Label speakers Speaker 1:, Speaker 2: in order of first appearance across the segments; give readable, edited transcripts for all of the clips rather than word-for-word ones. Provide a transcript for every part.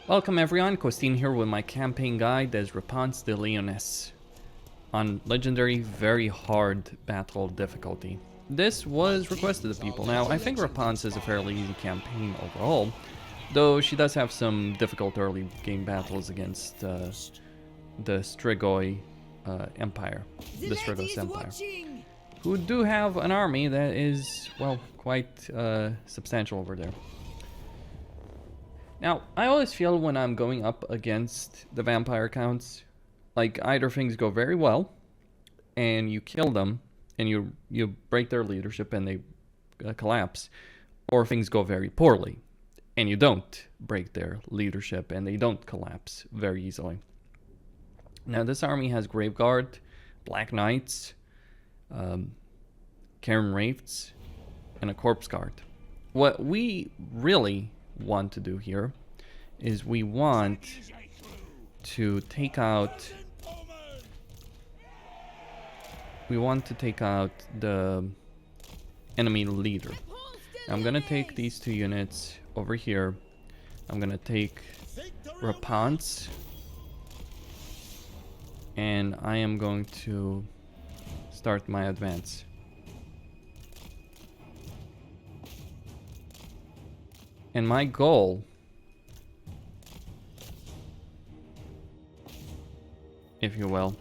Speaker 1: Welcome everyone, Costin here with my campaign guide as Repanse de Lyonesse on legendary very hard battle difficulty. This was requested of people. Now I think Repanse is a fairly easy campaign overall, though she does have some difficult early game battles against the Struggos Empire, the Struggos Empire, who do have an army that is, well, quite substantial over there. Now, I always feel when I'm going up against the vampire counts, like either things go very well, and you kill them, and you break their leadership and they collapse, or things go very poorly, and you don't break their leadership and they don't collapse very easily. Now, this army has Graveguard, Black Knights, Karen Wraiths, and a Corpse Guard. What we really want to do here is we want to take out the enemy leader. Now, I'm gonna take these two units over here. I'm gonna take Repanse, and I am going to start my advance. And my goal if you will,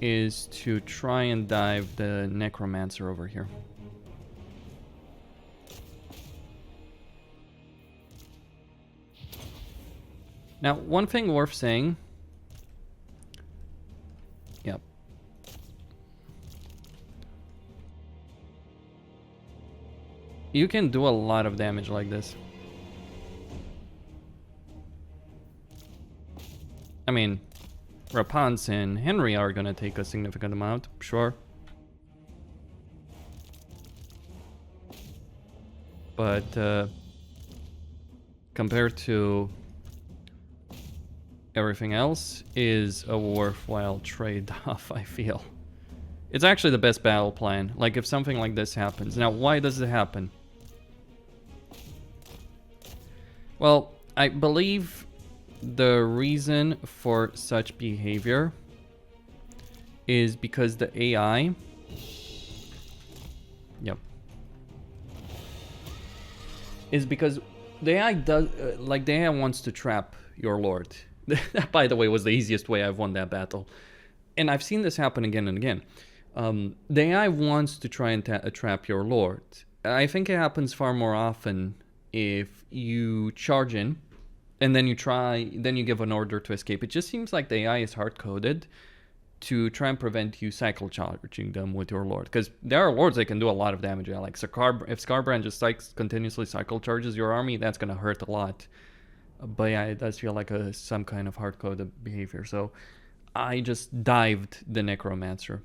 Speaker 1: is to try and dive the Necromancer over here. Now, one thing worth saying. Yep. You can do a lot of damage like this. I mean, Repanse and Henry are gonna take a significant amount, sure. But compared to everything else, is a worthwhile trade-off, I feel. It's actually the best battle plan, like if something like this happens. Now, why does it happen? Well, I believe the reason for such behavior is because the AI... Yep. Is because the AI does... like, the AI wants to trap your lord. That, by the way, was the easiest way I've won that battle. And I've seen this happen again and again. The AI wants to try and trap your lord. I think it happens far more often if you charge in and then you give an order to escape. It just seems like the AI is hard-coded to try and prevent you cycle charging them with your lord. Because there are lords that can do a lot of damage. Yeah, like if Scarbrand just continuously cycle charges your army, that's going to hurt a lot. But yeah, it does feel like some kind of hard-coded behavior. So I just dived the Necromancer.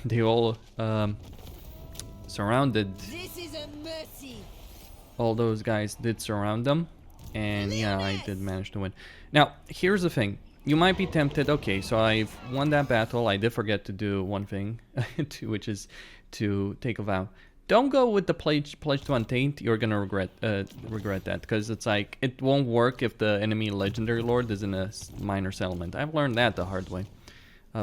Speaker 1: They all surrounded. This is a mercy. All those guys did surround them. And yeah, I did manage to win. Now, here's the thing. You might be tempted. Okay, so I've won that battle. I did forget to do one thing, which is to take a vow. Don't go with the pledge to untaint. You're gonna regret that, because it's like it won't work if the enemy legendary lord is in a minor settlement. I've learned that the hard way.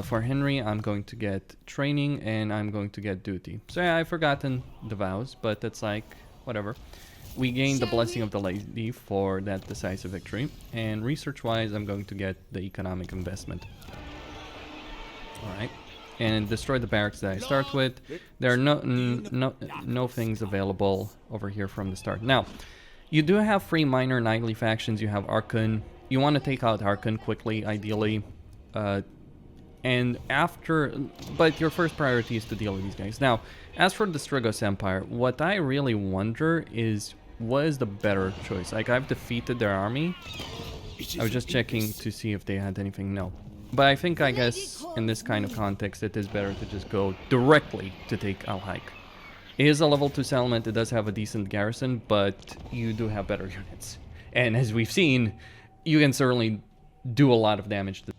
Speaker 1: For Henry, I'm going to get training and I'm going to get duty. So yeah, I've forgotten the vows, but it's like whatever. We gained the blessing of the lady for that decisive victory, and research-wise, I'm going to get the economic investment. All right. And destroy the barracks that I start with. There are no things available over here from the start. Now, you do have 3 minor knightly factions. You have Archon. You want to take out Archon quickly, ideally. And after... But your first priority is to deal with these guys. Now, as for the Struggos Empire, what I really wonder is, what is the better choice? Like, I've defeated their army. I was just checking to see if they had anything. No. But I think, I guess, in this kind of context, it is better to just go directly to take Alhaik. It is a level 2 settlement. It does have a decent garrison, but you do have better units. And as we've seen, you can certainly do a lot of damage to them.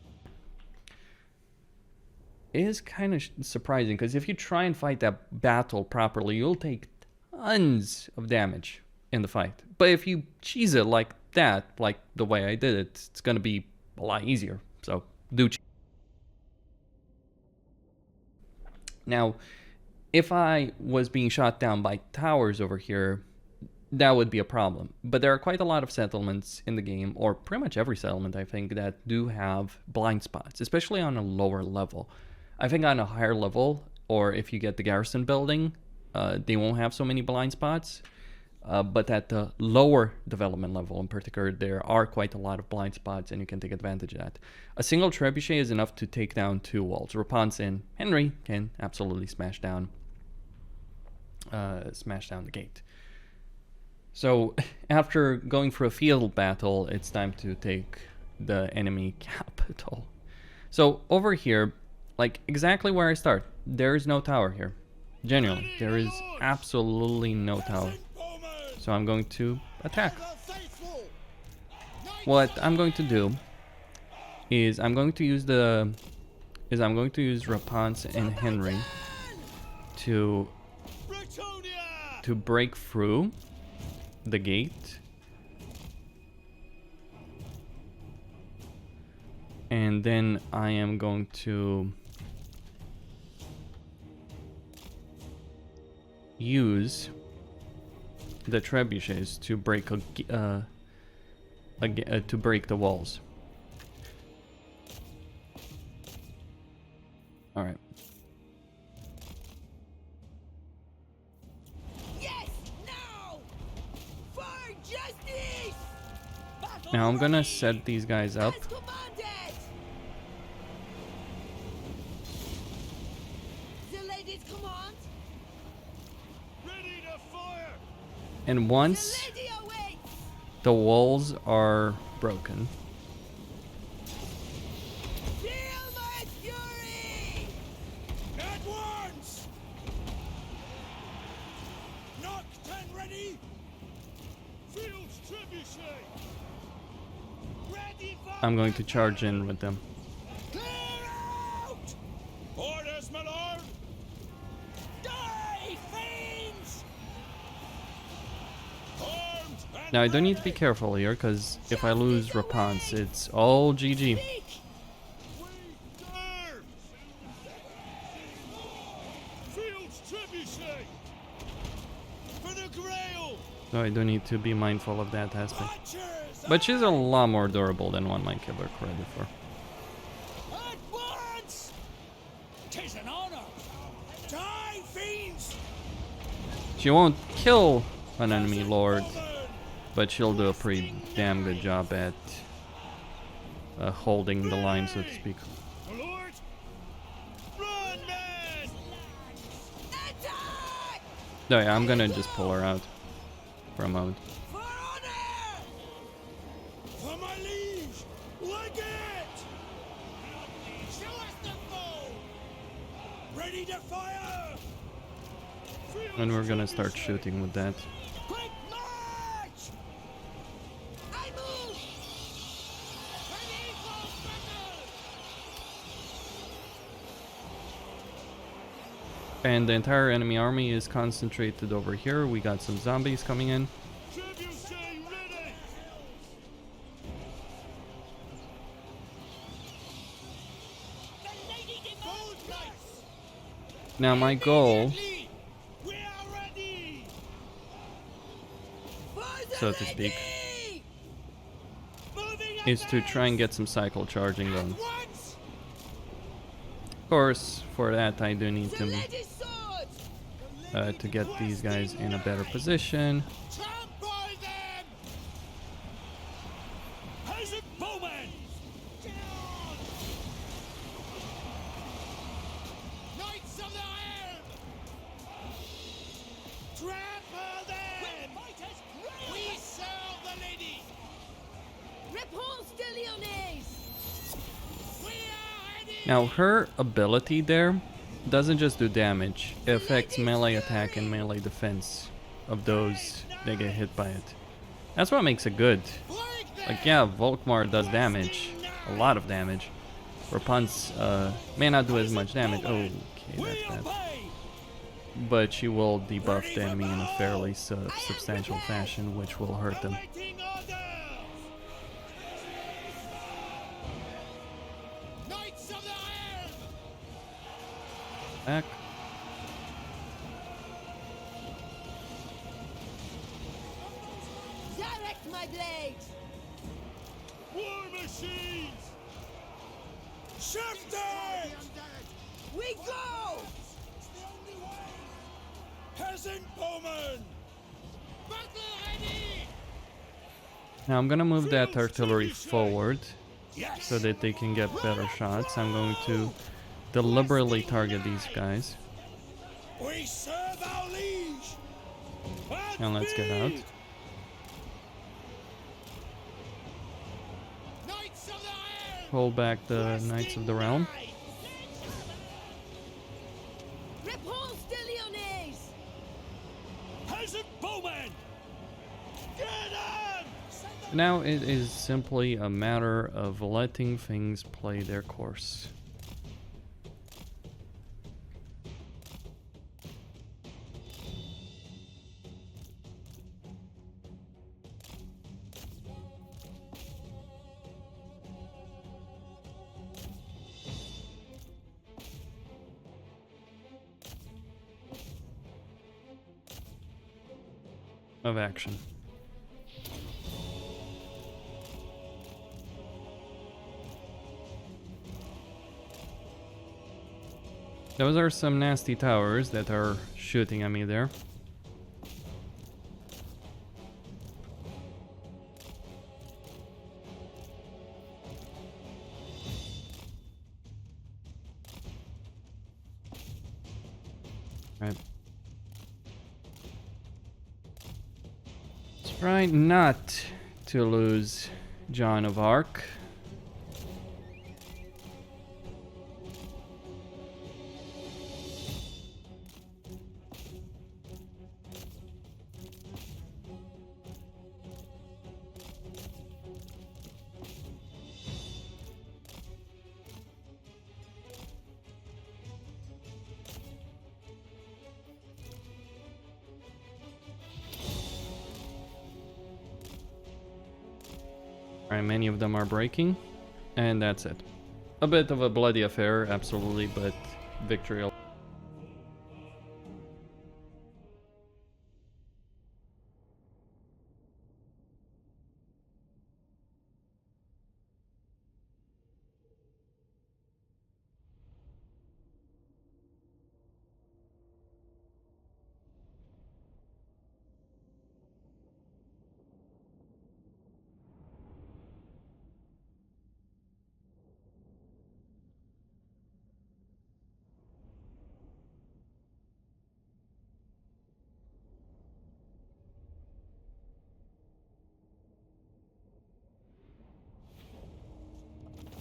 Speaker 1: It is kind of surprising, because if you try and fight that battle properly, you'll take tons of damage in the fight. But if you cheese it like that, like the way I did it, it's gonna be a lot easier. So do now, if I was being shot down by towers over here, that would be a problem. But there are quite a lot of settlements in the game, or pretty much every settlement, I think, that do have blind spots, especially on a lower level. I think on a higher level, or if you get the garrison building, they won't have so many blind spots. But at the lower development level in particular, there are quite a lot of blind spots, and you can take advantage of that. A single trebuchet is enough to take down 2 walls. Repanse and Henry can absolutely smash down the gate. So after going for a field battle, it's time to take the enemy capital. So over here, like exactly where I start, there is no tower here. Genuinely, there is absolutely no tower. So I'm going to attack. What I'm going to do is I'm going to use Repanse and Henry to break through the gate, and then I am going to use the trebuchets to break to break the walls. All right. Now I'm gonna set these guys up. And once the walls are broken, I'm going to charge in with them.
Speaker 2: Orders, my lord. Die, fiends!
Speaker 1: Now I do need to be careful here, because if I lose Repanse, it's all GG. So I do need to be mindful of that aspect. But she's a lot more durable than one might give her credit for. She won't kill an enemy lord, but she'll do a pretty damn good job at holding the line, so to speak. Oh yeah, I'm gonna just pull her out for a moment. And we're gonna start shooting with that. And the entire enemy army is concentrated over here. We got some zombies coming in. Now my goal, so to speak, is to try and get some cycle charging going. Of course, for that I do need to get these guys in a better position. Now her ability there doesn't just do damage, it affects melee attack and melee defense of those that get hit by it. That's what makes it good. Like yeah, Volkmar does damage, a lot of damage. Repanse may not do as much damage. Oh, okay, that's bad. But she will debuff the enemy in a fairly substantial fashion, which will hurt them. back.
Speaker 3: Direct my blades!
Speaker 2: War machines! Shifted!
Speaker 3: We go!
Speaker 2: Peasant bowmen! Battle ready!
Speaker 1: Now I'm gonna move that artillery
Speaker 2: Fields to
Speaker 1: forward
Speaker 2: Yes!
Speaker 1: so that they can get better shots. I'm going to deliberately target these guys.
Speaker 2: We serve our liege! At
Speaker 1: And let's get out.
Speaker 2: speed! Knights of the Realm!
Speaker 1: Hold back the Knights of the Realm.
Speaker 3: Repanse de Lyonesse!
Speaker 2: Peasant bowmen! Get on!
Speaker 1: Now it is simply a matter of letting things play their course. Of action. Those are some nasty towers that are shooting at me there. Right. Let's try not to lose John of Arc. Alright, many of them are breaking, and that's it. A bit of a bloody affair, absolutely, but victory.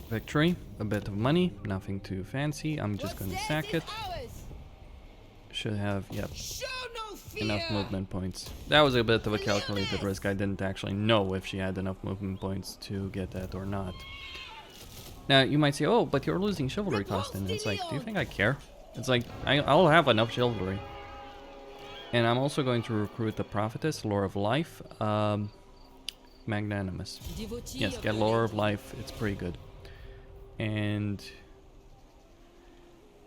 Speaker 1: Victory, a bit of money, nothing too fancy. I'm just gonna sack it. Should have, yep,
Speaker 3: Show no fear!
Speaker 1: enough movement points. That was a bit of a calculated risk. I didn't actually know if she had enough movement points to get that or not. Now, you might say, oh, but you're losing chivalry, Costin. It's like, do you think I care? It's like, I'll have enough chivalry. And I'm also going to recruit the prophetess, Lore of Life, magnanimous. Yes, get Lore of Life, it's pretty good. And,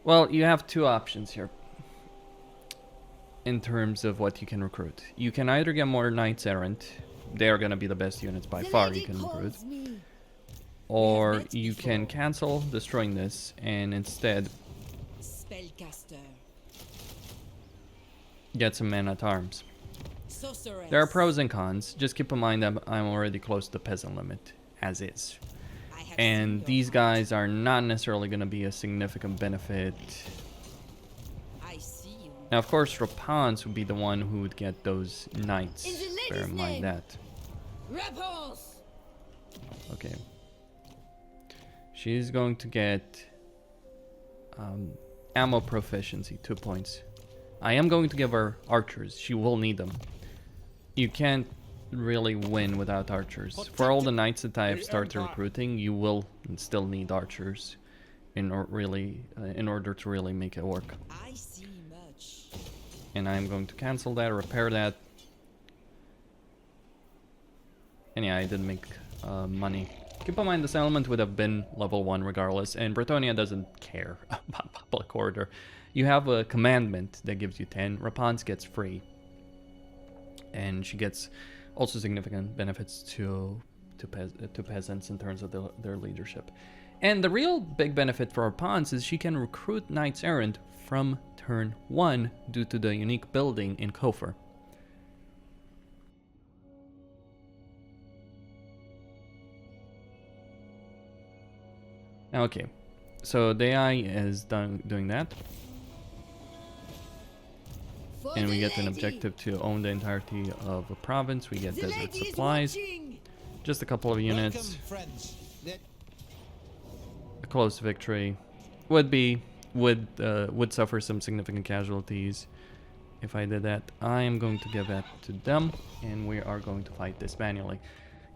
Speaker 1: well, you have two options here in terms of what you can recruit. You can either get more Knights Errant, they are going to be the best units by far you can recruit, or you can cancel destroying this and instead
Speaker 3: Spellcaster.
Speaker 1: get some men-at-arms.
Speaker 3: Sorceress.
Speaker 1: There are pros and cons. Just keep in mind that I'm already close to the peasant limit, as is. And these guys are not necessarily going to be a significant benefit.
Speaker 3: I see you.
Speaker 1: Now, of course, Repanse would be the one who would get those knights.
Speaker 3: In the
Speaker 1: Bear in
Speaker 3: lady's
Speaker 1: mind
Speaker 3: name.
Speaker 1: that.
Speaker 3: Repanse.
Speaker 1: Okay. She's going to get ammo proficiency, 2 points. I am going to give her archers. She will need them. You can't really win without archers. For all the knights that I have started recruiting, you will still need archers in order to really make it work.
Speaker 3: I see much.
Speaker 1: And I'm going to cancel that, repair that. And yeah, I did make money. Keep in mind, this element would have been level 1 regardless, and Bretonia doesn't care about public order. You have a commandment that gives you 10. Repanse gets free. And she gets also significant benefits to peasants in terms of their leadership. And the real big benefit for Repanse is she can recruit knights errant from turn 1 due to the unique building in Kofar. Okay, so the AI is doing that. And we get an objective to own the entirety of a province. We get desert supplies. Just a couple of units. A close victory. Would suffer some significant casualties if I did that. I am going to give that to them, and we are going to fight this manually.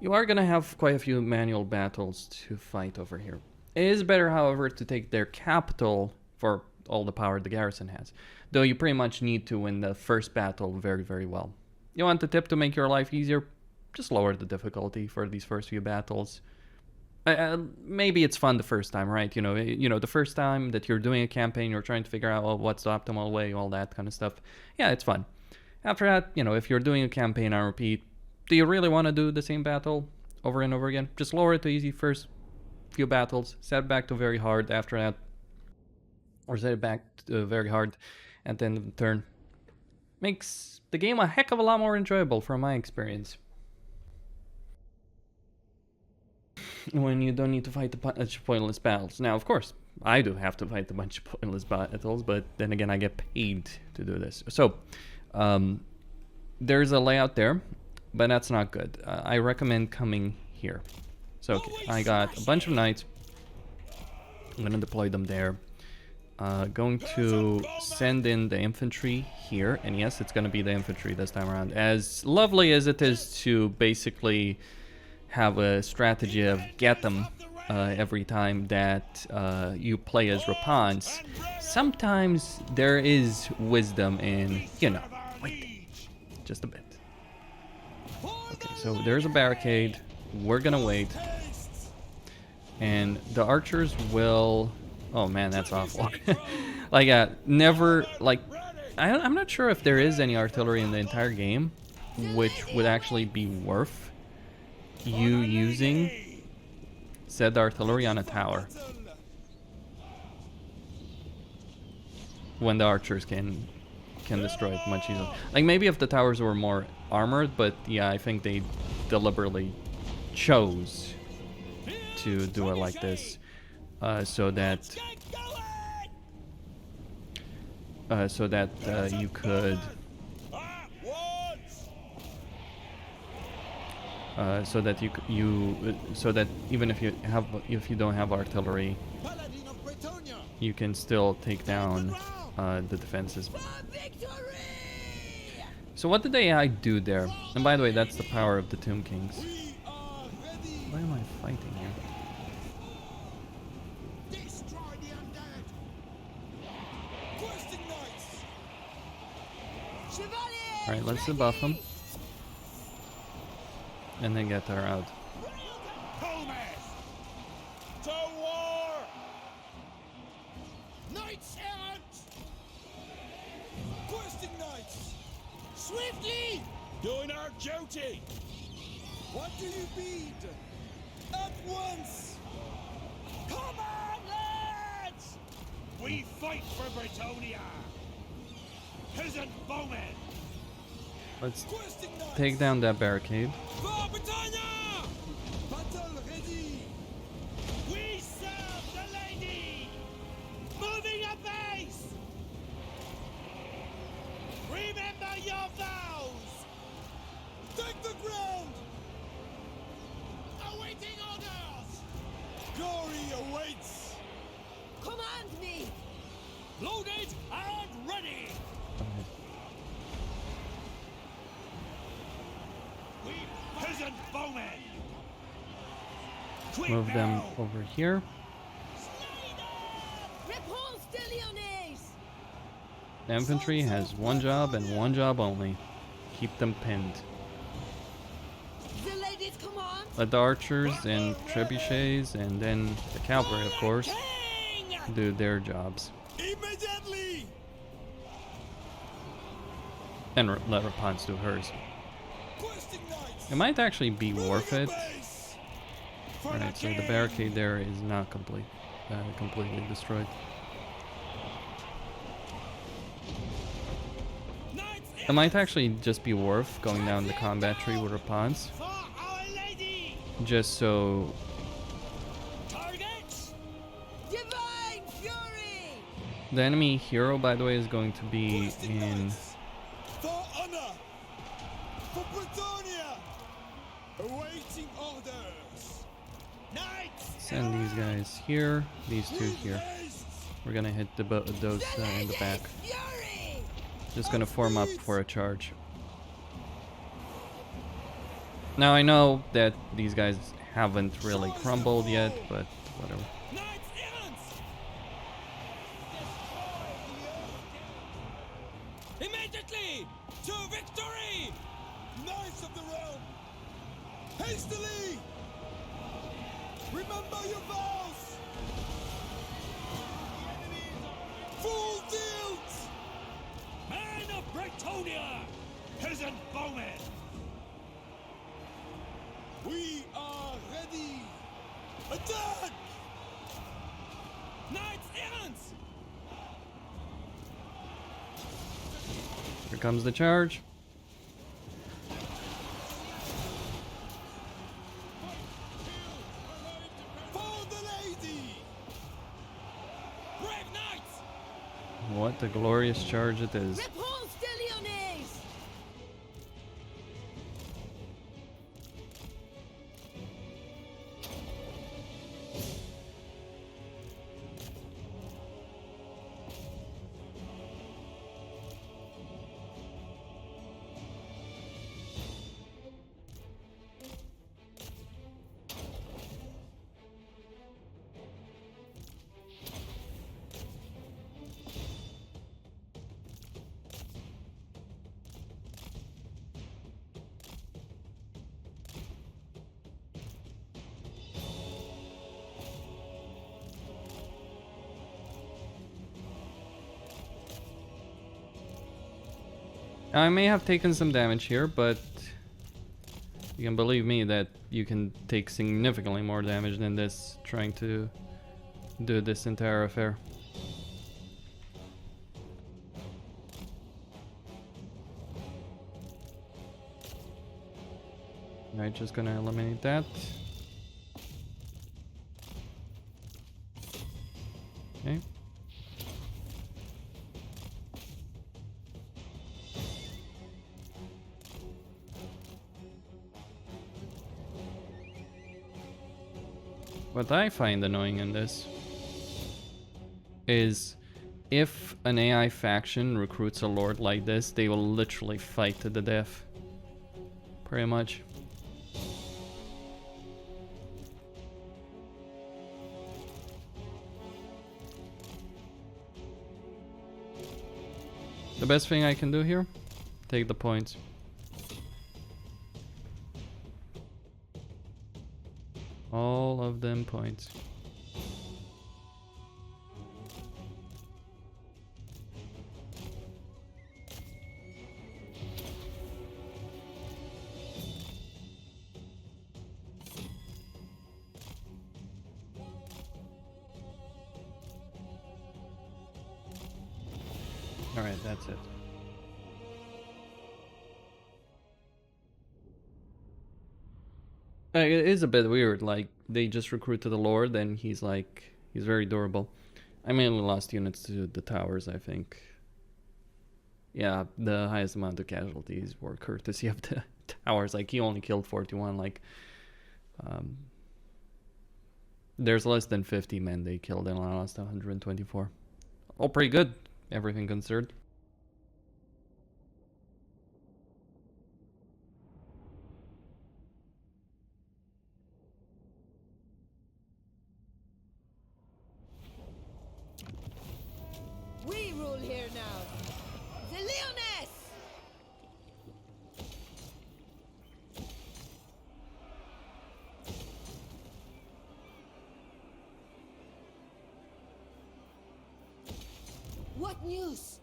Speaker 1: You are going to have quite a few manual battles to fight over here. It is better, however, to take their capital for all the power the garrison has. Though you pretty much need to win the first battle very, very well. You want the tip to make your life easier? Just lower the difficulty for these first few battles. Maybe it's fun the first time, right? You know, the first time that you're doing a campaign, you're trying to figure out, well, what's the optimal way, all that kind of stuff. Yeah, it's fun. After that, you know, if you're doing a campaign on repeat, do you really want to do the same battle over and over again? Just lower it to easy first few battles, set it back to very hard after that, or set it back to very hard at the end of the turn. Makes the game a heck of a lot more enjoyable from my experience. When you don't need to fight a bunch of pointless battles. Now, of course, I do have to fight a bunch of pointless battles, but then again, I get paid to do this. So, there's a layout there, but that's not good. I recommend coming here. So, okay, I got a bunch of knights. I'm gonna deploy them there. Going to send in the infantry here, and yes, it's gonna be the infantry this time around. As lovely as it is to basically have a strategy of get them every time that you play as Repanse, sometimes there is wisdom in, you know, wait just a bit. Okay, so there's a barricade. We're gonna wait. And the archers will... Oh man, that's awful. Like, never, like... I'm not sure if there is any artillery in the entire game which would actually be worth you using said artillery on a tower when the archers can destroy it much easier. Like, maybe if the towers were more armored, but yeah, I think they deliberately chose to do it like this, so that you could so that even if you don't have artillery, you can still take down the defenses. So what did the AI do there? And by the way, that's the power of the Tomb Kings. Why am I fighting here? Alright, let's debuff him. And then get her out.
Speaker 2: To war! Knights errant! Questing knights! Swiftly! Doing our duty! What do you need? At once! Come on, lads! We fight for Britonia! Peasant bowmen!
Speaker 1: Let's take down that barricade.
Speaker 2: For Britannia! Battle ready! We serve the lady! Moving a base! Remember your vows! Take the ground! Awaiting orders! Glory awaits!
Speaker 3: Command me!
Speaker 2: Loaded and ready! We peasant bowmen!
Speaker 1: Move them over here.
Speaker 3: Repanse de Lyonesse!
Speaker 1: The infantry has one job and one job only. Keep them pinned.
Speaker 3: The lady's command!
Speaker 1: Let the archers and trebuchets and then the cavalry, of course, do their jobs.
Speaker 2: Immediately!
Speaker 1: And let Repanse do hers.
Speaker 2: Questing knights.
Speaker 1: It might actually be
Speaker 2: Moving
Speaker 1: worth
Speaker 2: at
Speaker 1: it.
Speaker 2: pace. For
Speaker 1: Alright, so the
Speaker 2: king.
Speaker 1: barricade there is not completely destroyed.
Speaker 2: Knights
Speaker 1: It might actually just be worth going down the combat tree with Repanse,
Speaker 2: for Our Lady.
Speaker 1: just so
Speaker 2: Targets.
Speaker 3: Divine fury!
Speaker 1: the enemy hero, by the way, is going to be
Speaker 2: Questing
Speaker 1: in.
Speaker 2: knights. For honor. For Britannia. Awaiting orders. Knights.
Speaker 1: Send these guys here, these two
Speaker 2: With
Speaker 1: here.
Speaker 2: haste.
Speaker 1: We're gonna hit those in the back.
Speaker 3: Fury!
Speaker 1: Just gonna form up for a charge. Now I know that these guys haven't really crumbled yet, but whatever.
Speaker 2: Knights errants. Immediately to victory. Knights of the realm. Hastily. Remember your vows. Full tilt. Men of Bretonia. Peasant bowmen. We are ready. Attack. Knights errants.
Speaker 1: Here comes the charge.
Speaker 2: For the lady. Brave knights.
Speaker 1: What a glorious charge it is.
Speaker 3: Repanse de Lyonesse!
Speaker 1: I may have taken some damage here, but you can believe me that you can take significantly more damage than this trying to do this entire affair. Alright, just gonna eliminate that. Okay. What I find annoying in this is if an AI faction recruits a lord like this, they will literally fight to the death. Pretty much. The best thing I can do here, take the points. All of them points. All right, that's it. It is a bit weird, like, they just recruited the Lord and he's very durable. I mainly lost units to the towers, I think. Yeah, the highest amount of casualties were courtesy of the towers, like, he only killed 41, like, there's less than 50 men they killed and I lost 124. All pretty good, everything considered.
Speaker 3: We rule here now. The Lyonesse! What news?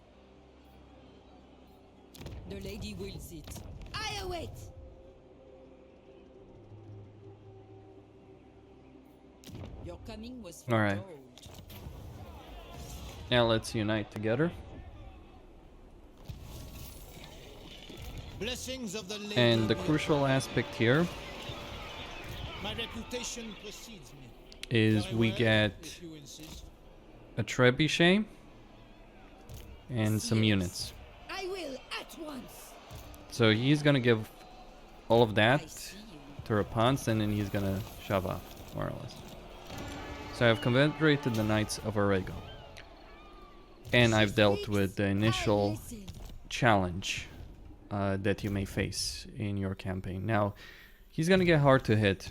Speaker 3: The
Speaker 4: lady wills it.
Speaker 3: I await.
Speaker 4: Your coming was
Speaker 1: All right.
Speaker 4: foretold.
Speaker 1: Now let's unite together.
Speaker 2: Blessings of the lady.
Speaker 1: And the crucial aspect here
Speaker 2: My reputation precedes me.
Speaker 1: is
Speaker 2: Very
Speaker 1: we
Speaker 2: well,
Speaker 1: get
Speaker 2: if you insist.
Speaker 1: a trebuchet and some
Speaker 4: Yes.
Speaker 1: units.
Speaker 3: I will at once.
Speaker 1: So he's gonna give all of
Speaker 4: I
Speaker 1: that
Speaker 4: see you.
Speaker 1: to Repanse, and then he's gonna shove off, more or less. So I've commemorated the Knights of Orego. And I've dealt with the
Speaker 3: I
Speaker 1: initial
Speaker 3: listen.
Speaker 1: challenge that you may face in your campaign. Now, he's gonna get hard to hit.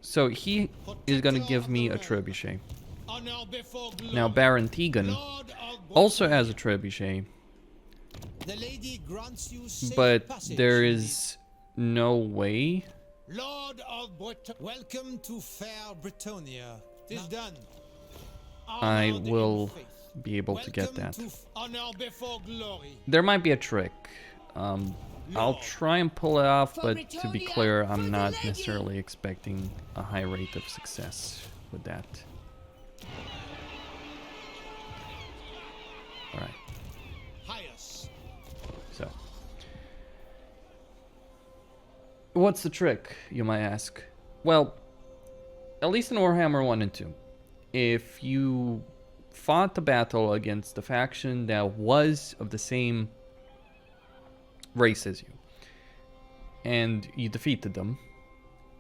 Speaker 1: So he is gonna give me a trebuchet.
Speaker 2: Honor before glory.
Speaker 1: Now Baron Tegan
Speaker 2: Lord of
Speaker 1: also has a trebuchet,
Speaker 2: The lady grants you safe
Speaker 1: but
Speaker 2: passage.
Speaker 1: there is no way.
Speaker 2: Lord of Breton. Welcome to fair Bretonia. Tis done.
Speaker 1: I
Speaker 2: Honor the
Speaker 1: will
Speaker 2: faith.
Speaker 1: be able to get
Speaker 2: Welcome
Speaker 1: that.
Speaker 2: to honor before glory.
Speaker 1: There might be a trick. I'll try and pull it off, but to be clear, I'm not necessarily expecting a high rate of success with that. Alright,
Speaker 2: Highest.
Speaker 1: so. What's the trick, you might ask? Well, at least in Warhammer 1 and 2, if you fought the battle against the faction that was of the same race as you, and you defeated them,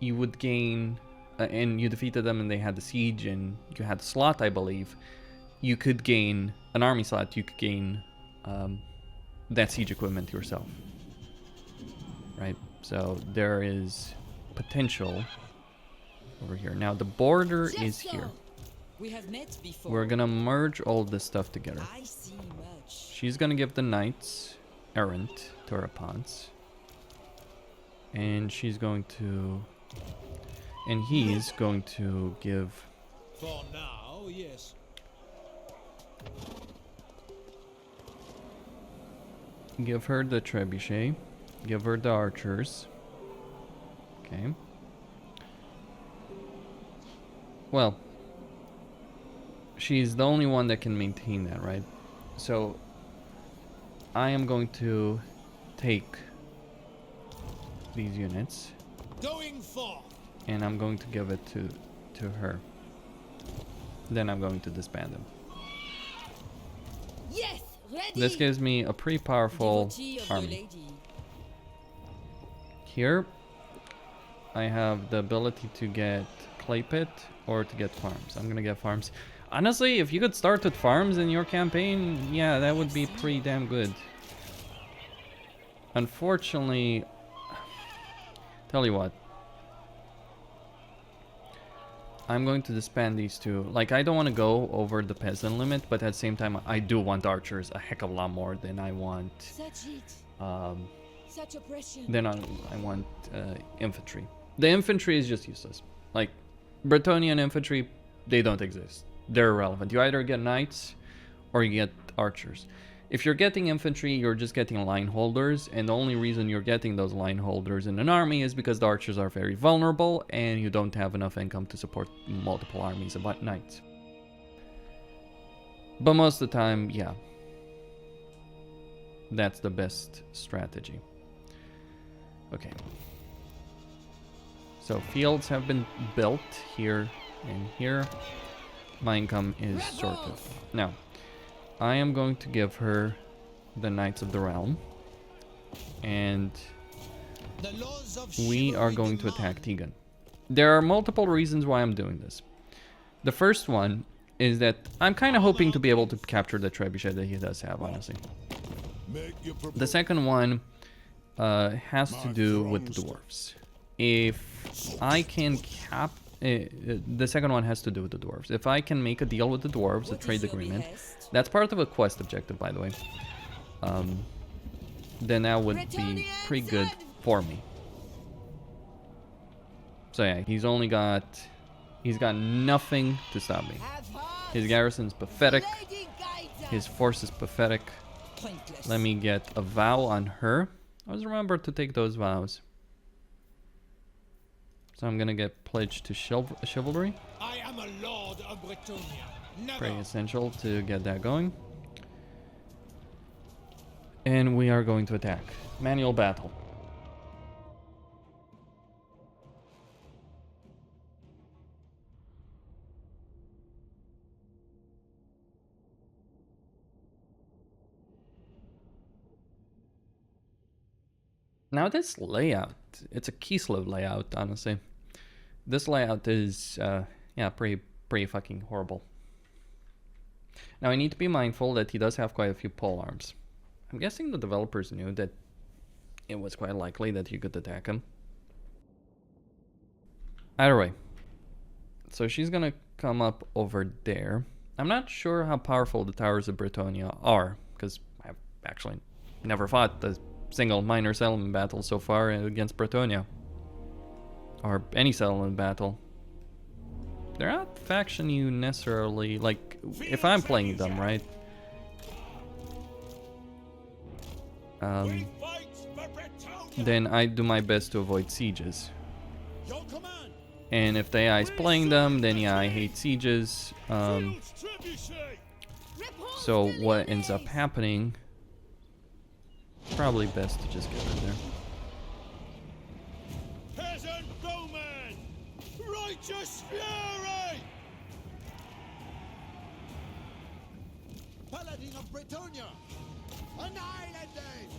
Speaker 1: you would gain, and you defeated them and they had the siege and you had the slot, I believe, you could gain an army slot, you could gain that siege equipment yourself. Right? So there is potential over here. Now the border is here.
Speaker 4: We have met before.
Speaker 1: We're gonna merge all this stuff together.
Speaker 4: I see much.
Speaker 1: She's gonna give the knights errant to Repanse, and she's going to, and he's going to give
Speaker 2: For now, yes.
Speaker 1: her the trebuchet, give her the archers. Okay. Well, she's the only one that can maintain that, right? So I am going to take these units
Speaker 2: Going forth.
Speaker 1: and I'm going to give it to her. Then I'm going to disband them.
Speaker 3: Yes, ready.
Speaker 1: This gives me a pretty powerful
Speaker 4: Devotee of the
Speaker 1: army.
Speaker 4: lady.
Speaker 1: Here I have the ability to get clay pit or to get farms. I'm gonna get farms. Honestly, if you could start with farms in your campaign, yeah, that would be pretty damn good. Unfortunately, tell you what, I'm going to disband these two. Like, I don't want to go over the peasant limit, but at the same time, I do want archers a heck of a lot more than I want.
Speaker 3: Such heat, such oppression.
Speaker 1: Then I want infantry. The infantry is just useless. Like, Bretonian infantry, they don't exist. They're irrelevant. You either get knights or you get archers. If you're getting infantry, you're just getting line holders, and the only reason you're getting those line holders in an army is because the archers are very vulnerable and you don't have enough income to support multiple armies of knights. But most of the time, yeah, that's the best strategy. Okay. So fields have been built here and here. My income is sorted. Now, I am going to give her the Knights of the Realm, and
Speaker 2: The laws of
Speaker 1: we are
Speaker 2: chivalry
Speaker 1: going to
Speaker 2: demand.
Speaker 1: attack Tegan. There are multiple reasons why I'm doing this. The first one is that I'm kind of hoping to be able to capture the trebuchet that he does have, honestly.
Speaker 2: Make your
Speaker 1: The second one has to do with the dwarves. If I can the second one has to do with the dwarves. If I can make a deal with the dwarves, a
Speaker 4: What
Speaker 1: trade
Speaker 4: is your
Speaker 1: agreement,
Speaker 4: behest?
Speaker 1: that's part of a quest objective, by the way, then that would be pretty good for me. So yeah, he's got nothing to stop me.
Speaker 3: Have heart.
Speaker 1: His garrison's pathetic.
Speaker 3: Lady guides us.
Speaker 1: His force is pathetic.
Speaker 4: Pointless.
Speaker 1: Let me get a vow on her. Always remember to take those vows. So I'm gonna get pledged to chivalry.
Speaker 2: I am a lord of Bretonia. Never.
Speaker 1: Pretty essential to get that going. And we are going to attack. Manual battle. Now this layout, it's a Kislev layout, honestly. This layout is, yeah, pretty fucking horrible. Now I need to be mindful that he does have quite a few pole arms. I'm guessing the developers knew that it was quite likely that you could attack him. Either way. So she's gonna come up over there. I'm not sure how powerful the Towers of Bretonia are, because I've actually never fought the single minor settlement battle so far against Bretonia. Or any settlement battle. They're not faction you necessarily, like, if I'm playing them, right? Then I do my best to avoid sieges. And if the AI is playing them, then yeah, I hate sieges. So what ends up happening, probably best to just get rid of there.
Speaker 2: Peasant bowman! Righteous fury! Paladin of Bretonia! Annihilated!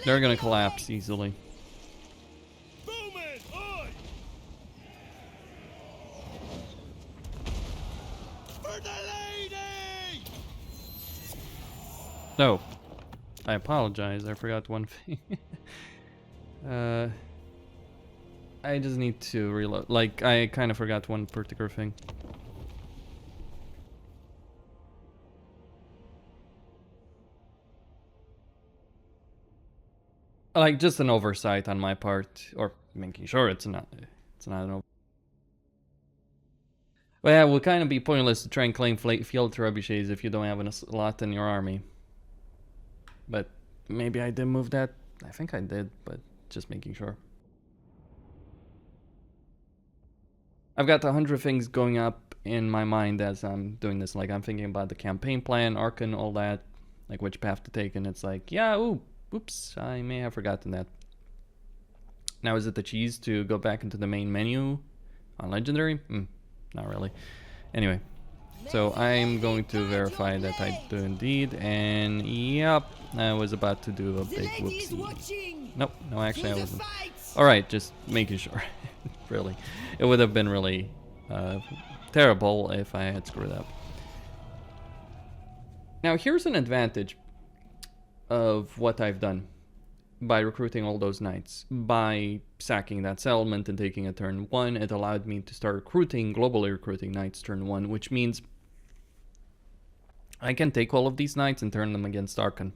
Speaker 1: They're gonna collapse easily.
Speaker 2: Bowman, oi! For the lady!
Speaker 1: No. I apologize, I forgot one thing. I just need to reload. Like, I kind of forgot one particular thing. Like, just an oversight on my part, or making sure it's not an over. Well, yeah, it would kind of be pointless to try and claim field trebuchets if you don't have a lot in your army. But maybe I did move that. I think I did, but just making sure. I've got 100 things going up in my mind as I'm doing this. Like, I'm thinking about the campaign plan, Archon, all that, like which path to take, and it's like, yeah, oops, I may have forgotten that. Now, is it the cheese to go back into the main menu on Legendary? Not really. Anyway, so I'm going to verify that I do indeed, and yep, I was about to do a big whoopsie. Nope, no, actually I wasn't. Alright, just making sure. Really. It would have been really terrible if I had screwed up. Now, here's an advantage of what I've done by recruiting all those knights. By sacking that settlement and taking a turn 1, it allowed me to start globally recruiting knights turn 1, which means I can take all of these knights and turn them against Archon.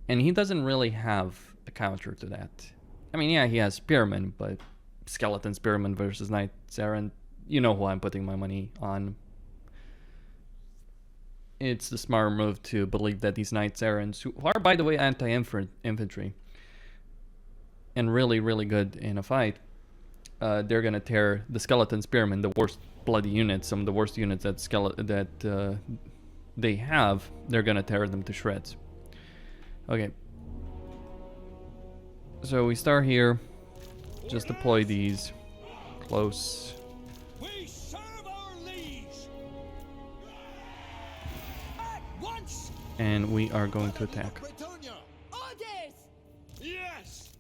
Speaker 1: And he doesn't really have a counter to that. I mean, yeah, he has Spearmen, but Skeleton Spearmen versus Knights Errant, you know who I'm putting my money on. It's the smart move to believe that these Knights Errants, who are, by the way, anti-infantry, and really, really good in a fight, they're gonna tear the Skeleton Spearmen, the worst bloody units, some of the worst units that they have, they're gonna tear them to shreds. Okay. So we start here. Just deploy these close.
Speaker 2: We serve our liege. At once.
Speaker 1: And we are going to attack.
Speaker 3: Orders!
Speaker 2: Yes.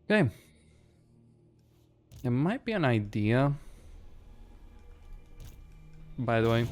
Speaker 1: Okay. It might be an idea, by the way.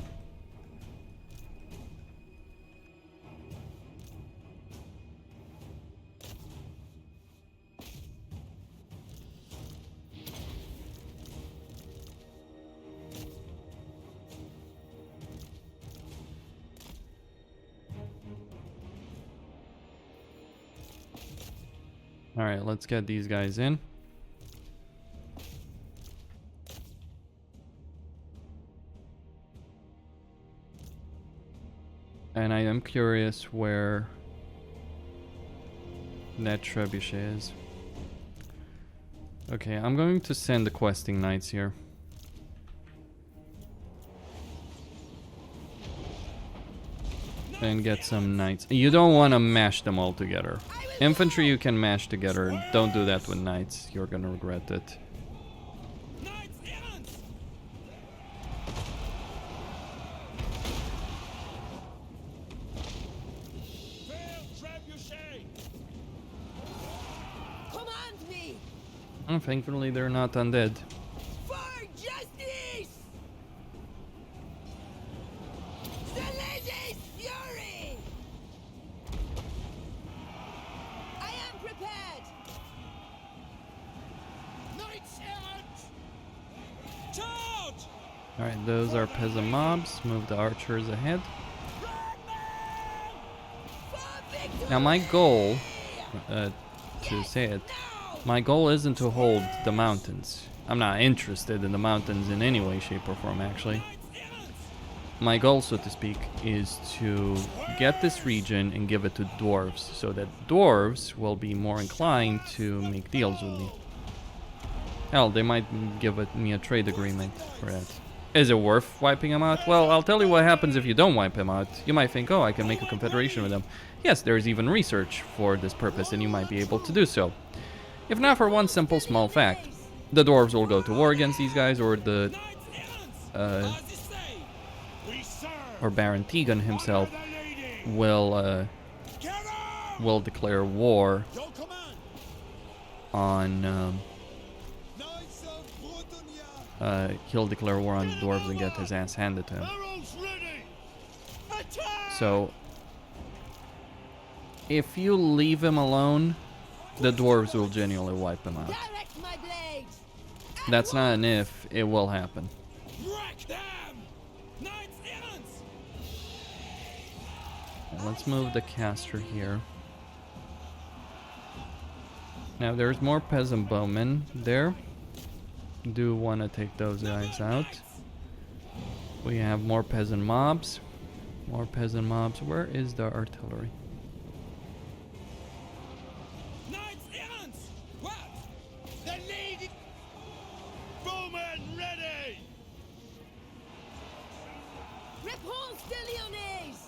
Speaker 1: Alright, let's get these guys in. And I am curious where that trebuchet is. Okay, I'm going to send the questing knights here. And get some knights. You don't want to mash them all together. Infantry you can mash together. Don't do that with knights. You're gonna regret it.
Speaker 3: Command me
Speaker 1: Oh, thankfully they're not undead.
Speaker 3: for justice. Sinnelleos fury. I am prepared.
Speaker 2: Knights errant! Charge!
Speaker 1: Alright, those are peasant mobs. Move the archers ahead.
Speaker 3: For victory.
Speaker 1: Now my goal, to say it, my goal isn't to hold the mountains. I'm not interested in the mountains in any way, shape, or form, actually. My goal, so to speak, is to get this region and give it to dwarves, so that dwarves will be more inclined to make deals with me. Hell, they might give me a trade agreement for that. Is it worth wiping him out? Well, I'll tell you what happens if you don't wipe him out. You might think, oh, I can make a confederation with them. Yes, there's even research for this purpose, and you might be able to do so. If not for one simple small fact. The dwarves will go to war against these guys, or the or Baron Tegan himself will declare war
Speaker 2: Your command!
Speaker 1: on
Speaker 2: Knights of Bretonnia!
Speaker 1: he'll declare war on the dwarves and get his ass handed to him.
Speaker 2: Arrows ready! Attack!
Speaker 1: So if you leave him alone, the dwarves will genuinely wipe him out.
Speaker 3: Direct my blades.
Speaker 1: That's not an if, it will happen.
Speaker 2: Wreck them! Knights errant!
Speaker 1: Let's move the caster here. Now there's more peasant bowmen there. Do want to take those guys out. We have more peasant mobs. More peasant mobs. Where is the artillery?
Speaker 2: Knights errant! What? The lady... Bowmen ready!
Speaker 3: Repanse de Lyonesse.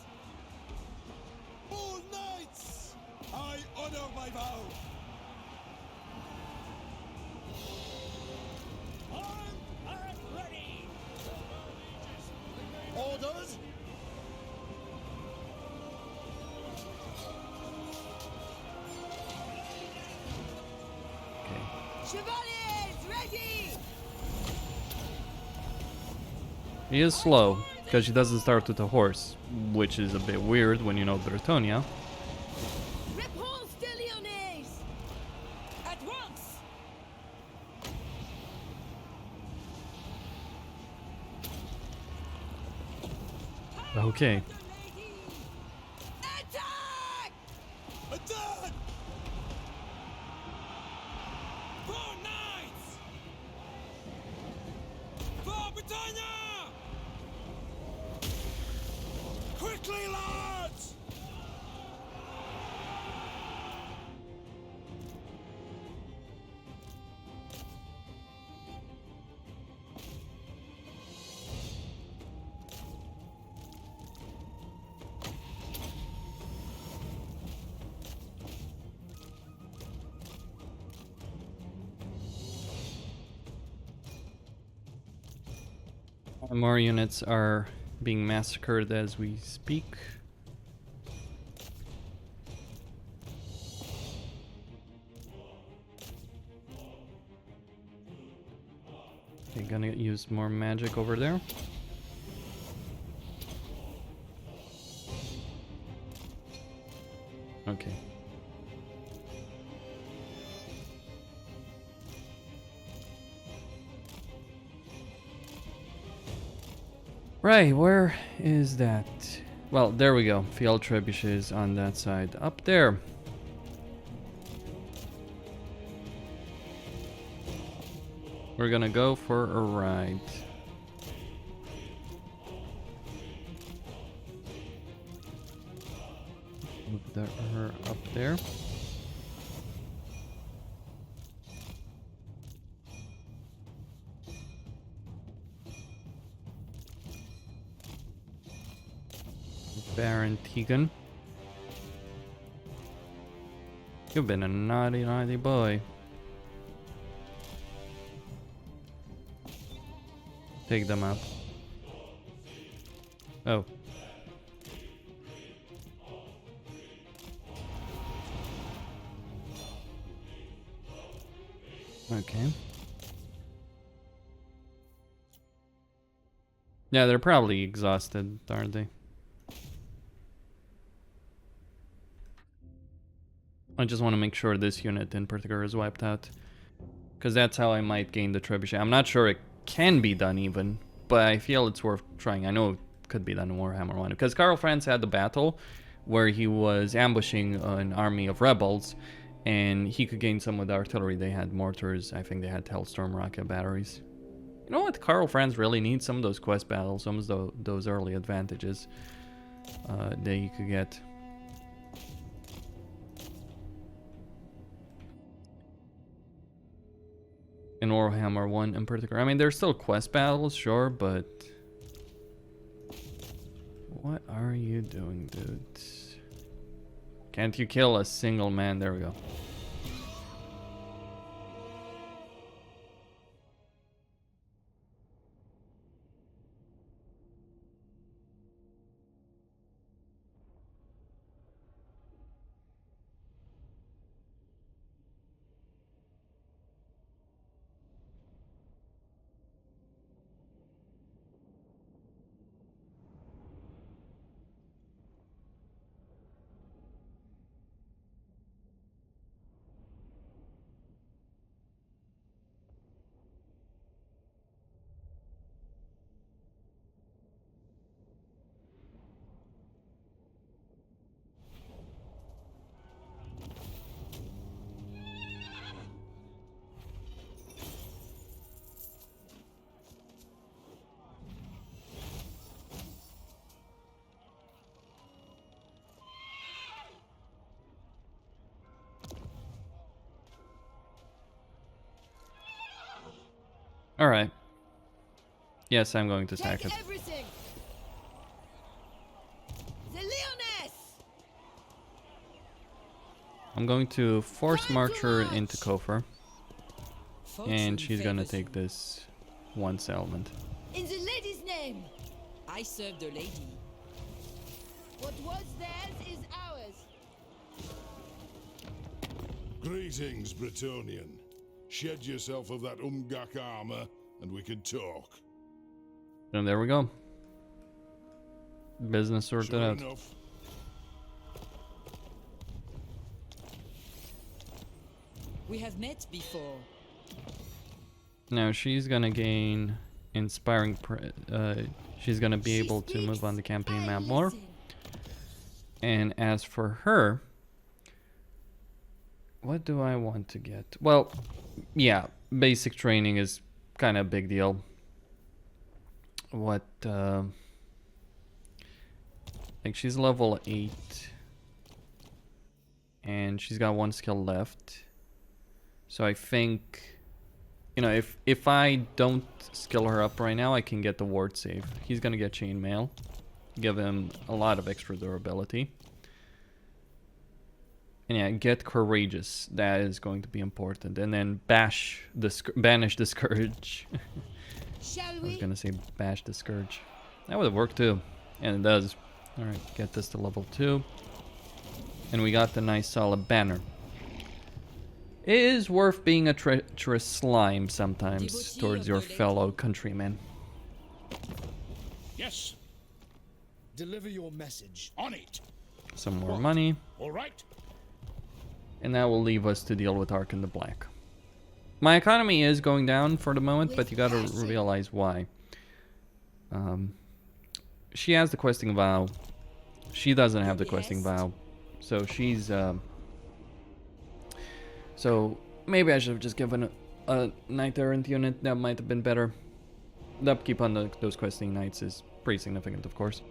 Speaker 2: All knights! I honor my vow! I'm ready! Orders?
Speaker 1: Okay.
Speaker 3: Chevaliers ready.
Speaker 1: He is slow, because she doesn't start with a horse, which is a bit weird when you know Bretonia.
Speaker 3: Repanse de Lyonesse. At once.
Speaker 1: Okay.
Speaker 3: Attack!
Speaker 2: Attack! For knights! For Britannia! Quickly, lads!
Speaker 1: More units are being massacred as we speak. Okay, gonna use more magic over there. Okay. Right, where is that? Well, there we go. Field trebuchets on that side. Up there. We're gonna go for a ride. Move her up there. Baron Tegan. You've been a naughty, naughty boy. Take them up. Oh. Okay. Yeah, they're probably exhausted, aren't they? I just want to make sure this unit in particular is wiped out. Because that's how I might gain the trebuchet. I'm not sure it can be done even, but I feel it's worth trying. I know it could be done in Warhammer 1. Because Karl Franz had the battle where he was ambushing an army of rebels, and he could gain some with the artillery. They had mortars. I think they had Hellstorm rocket batteries. You know what? Karl Franz really needs some of those quest battles, some of those early advantages that you could get. In Warhammer 1 in particular. I mean, there's still quest battles, sure, but... What are you doing, dude? Can't you kill a single man? There we go. Alright. Yes, I'm going to attack it.
Speaker 3: Everything. The Lyonesse.
Speaker 1: I'm going to force march her into Kofar,
Speaker 4: Fortune
Speaker 1: and she's gonna
Speaker 4: favors
Speaker 1: take
Speaker 4: you.
Speaker 1: this one settlement.
Speaker 3: In the lady's name.
Speaker 4: I serve the lady.
Speaker 3: What was theirs is ours.
Speaker 5: Greetings, Bretonian. Shed yourself of that Umgak armor, and we can talk.
Speaker 1: And there we go. Business sorted
Speaker 5: Sure
Speaker 1: out.
Speaker 5: enough.
Speaker 4: We have met before.
Speaker 1: Now she's gonna gain inspiring. She's gonna be able to move on the campaign map more. And as for her, what do I want to get? Well, yeah, basic training is kind of a big deal. What? Like she's level 8, and she's got one skill left. So I think, you know, if I don't skill her up right now, I can get the ward save. He's gonna get chainmail, give him a lot of extra durability. And yeah, get courageous. That is going to be important. And then banish the scourge.
Speaker 3: Shall
Speaker 1: I was
Speaker 3: we?
Speaker 1: gonna say bash the scourge. That would have worked too, and it does. All right, get this to level 2, and we got the nice solid banner. It is worth being a treacherous slime sometimes
Speaker 4: Devotee
Speaker 1: towards
Speaker 4: of
Speaker 1: your
Speaker 4: the lady.
Speaker 1: fellow countrymen.
Speaker 5: Yes,
Speaker 2: Deliver your message.
Speaker 5: on it.
Speaker 1: Some more money,
Speaker 5: All right.
Speaker 1: and that will leave us to deal with Ark in the Black. My economy is going down for the moment, but you gotta realize why. She has the questing vow. She doesn't have the questing vow. So she's, so maybe I should have just given a knight errant unit. That might have been better. The upkeep on those questing knights is pretty significant, of course.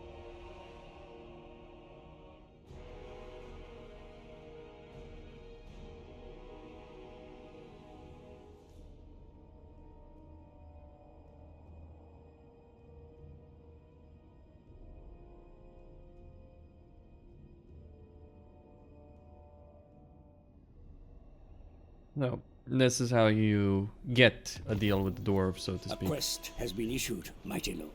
Speaker 1: So, this is how you get a deal with the dwarves, so to
Speaker 6: A
Speaker 1: speak.
Speaker 6: quest has been issued, mighty lord.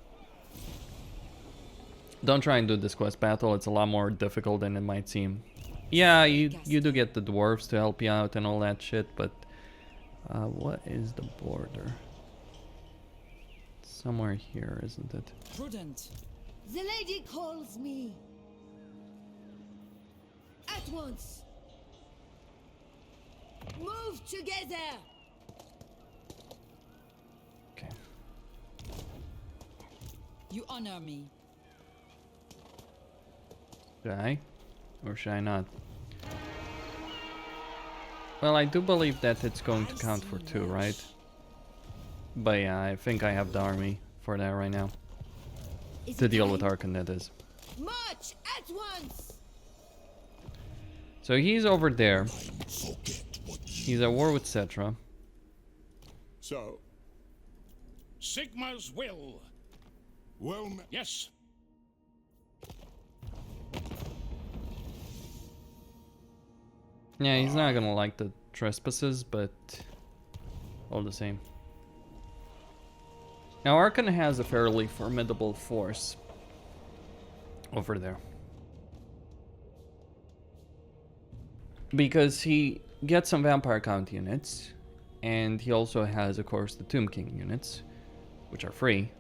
Speaker 1: Don't try and do this quest battle, it's a lot more difficult than it might seem. Yeah, you do get the dwarves to help you out and all that shit, but... what is the border? Somewhere here, isn't it?
Speaker 4: Prudent.
Speaker 3: The lady calls me. At once. Move together.
Speaker 1: Okay.
Speaker 4: You honor me.
Speaker 1: Should I? Or should I not? Well, I do believe that it's going to count for 2, right? But yeah, I think I have the army for that right now.
Speaker 3: Is
Speaker 1: To
Speaker 3: it
Speaker 1: deal with
Speaker 3: time?
Speaker 1: Archon, that is.
Speaker 3: March at once.
Speaker 1: So he's over there. He's at war with Cetra.
Speaker 5: So,
Speaker 7: Sigma's will.
Speaker 5: well,
Speaker 7: Yes.
Speaker 1: Yeah, he's not gonna like the trespasses, but all the same. Now Archon has a fairly formidable force over there. Because he gets some Vampire Count units, and he also has, of course, the Tomb King units, which are free,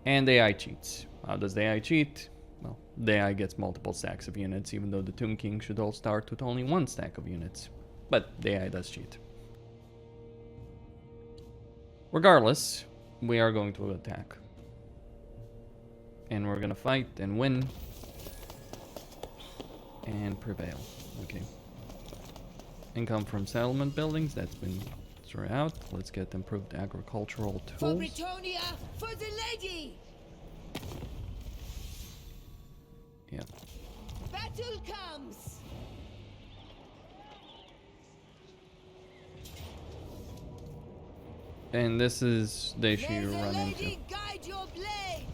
Speaker 1: and AI cheats. How does the AI cheat? Well, the AI gets multiple stacks of units, even though the Tomb King should all start with only 1 stack of units. But the AI does cheat. Regardless, we are going to attack. And we're gonna fight and win. And prevail. Okay. Income from settlement buildings, that's been sorted out. Let's get improved agricultural
Speaker 3: For
Speaker 1: tools.
Speaker 3: Britannia, for the lady.
Speaker 1: Yeah.
Speaker 3: Battle comes.
Speaker 1: And this is the issue
Speaker 3: May
Speaker 1: you
Speaker 3: the
Speaker 1: run
Speaker 3: lady
Speaker 1: into
Speaker 3: guide your blade.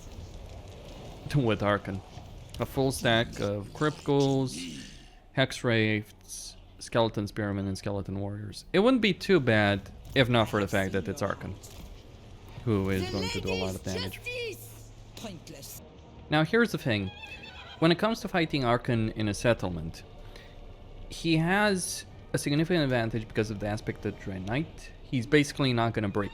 Speaker 1: with Archon. A full stack of Crypt Ghouls, Hex Wraiths, Skeleton Spearmen, and Skeleton Warriors. It wouldn't be too bad if not for the fact that it's Archon, who is
Speaker 3: The
Speaker 1: going to do a lot of
Speaker 3: lady's
Speaker 1: damage.
Speaker 3: justice.
Speaker 4: Pointless.
Speaker 1: Now here's the thing. When it comes to fighting Archon in a settlement, he has a significant advantage because of the aspect of Dread Knight. He's basically not going to break.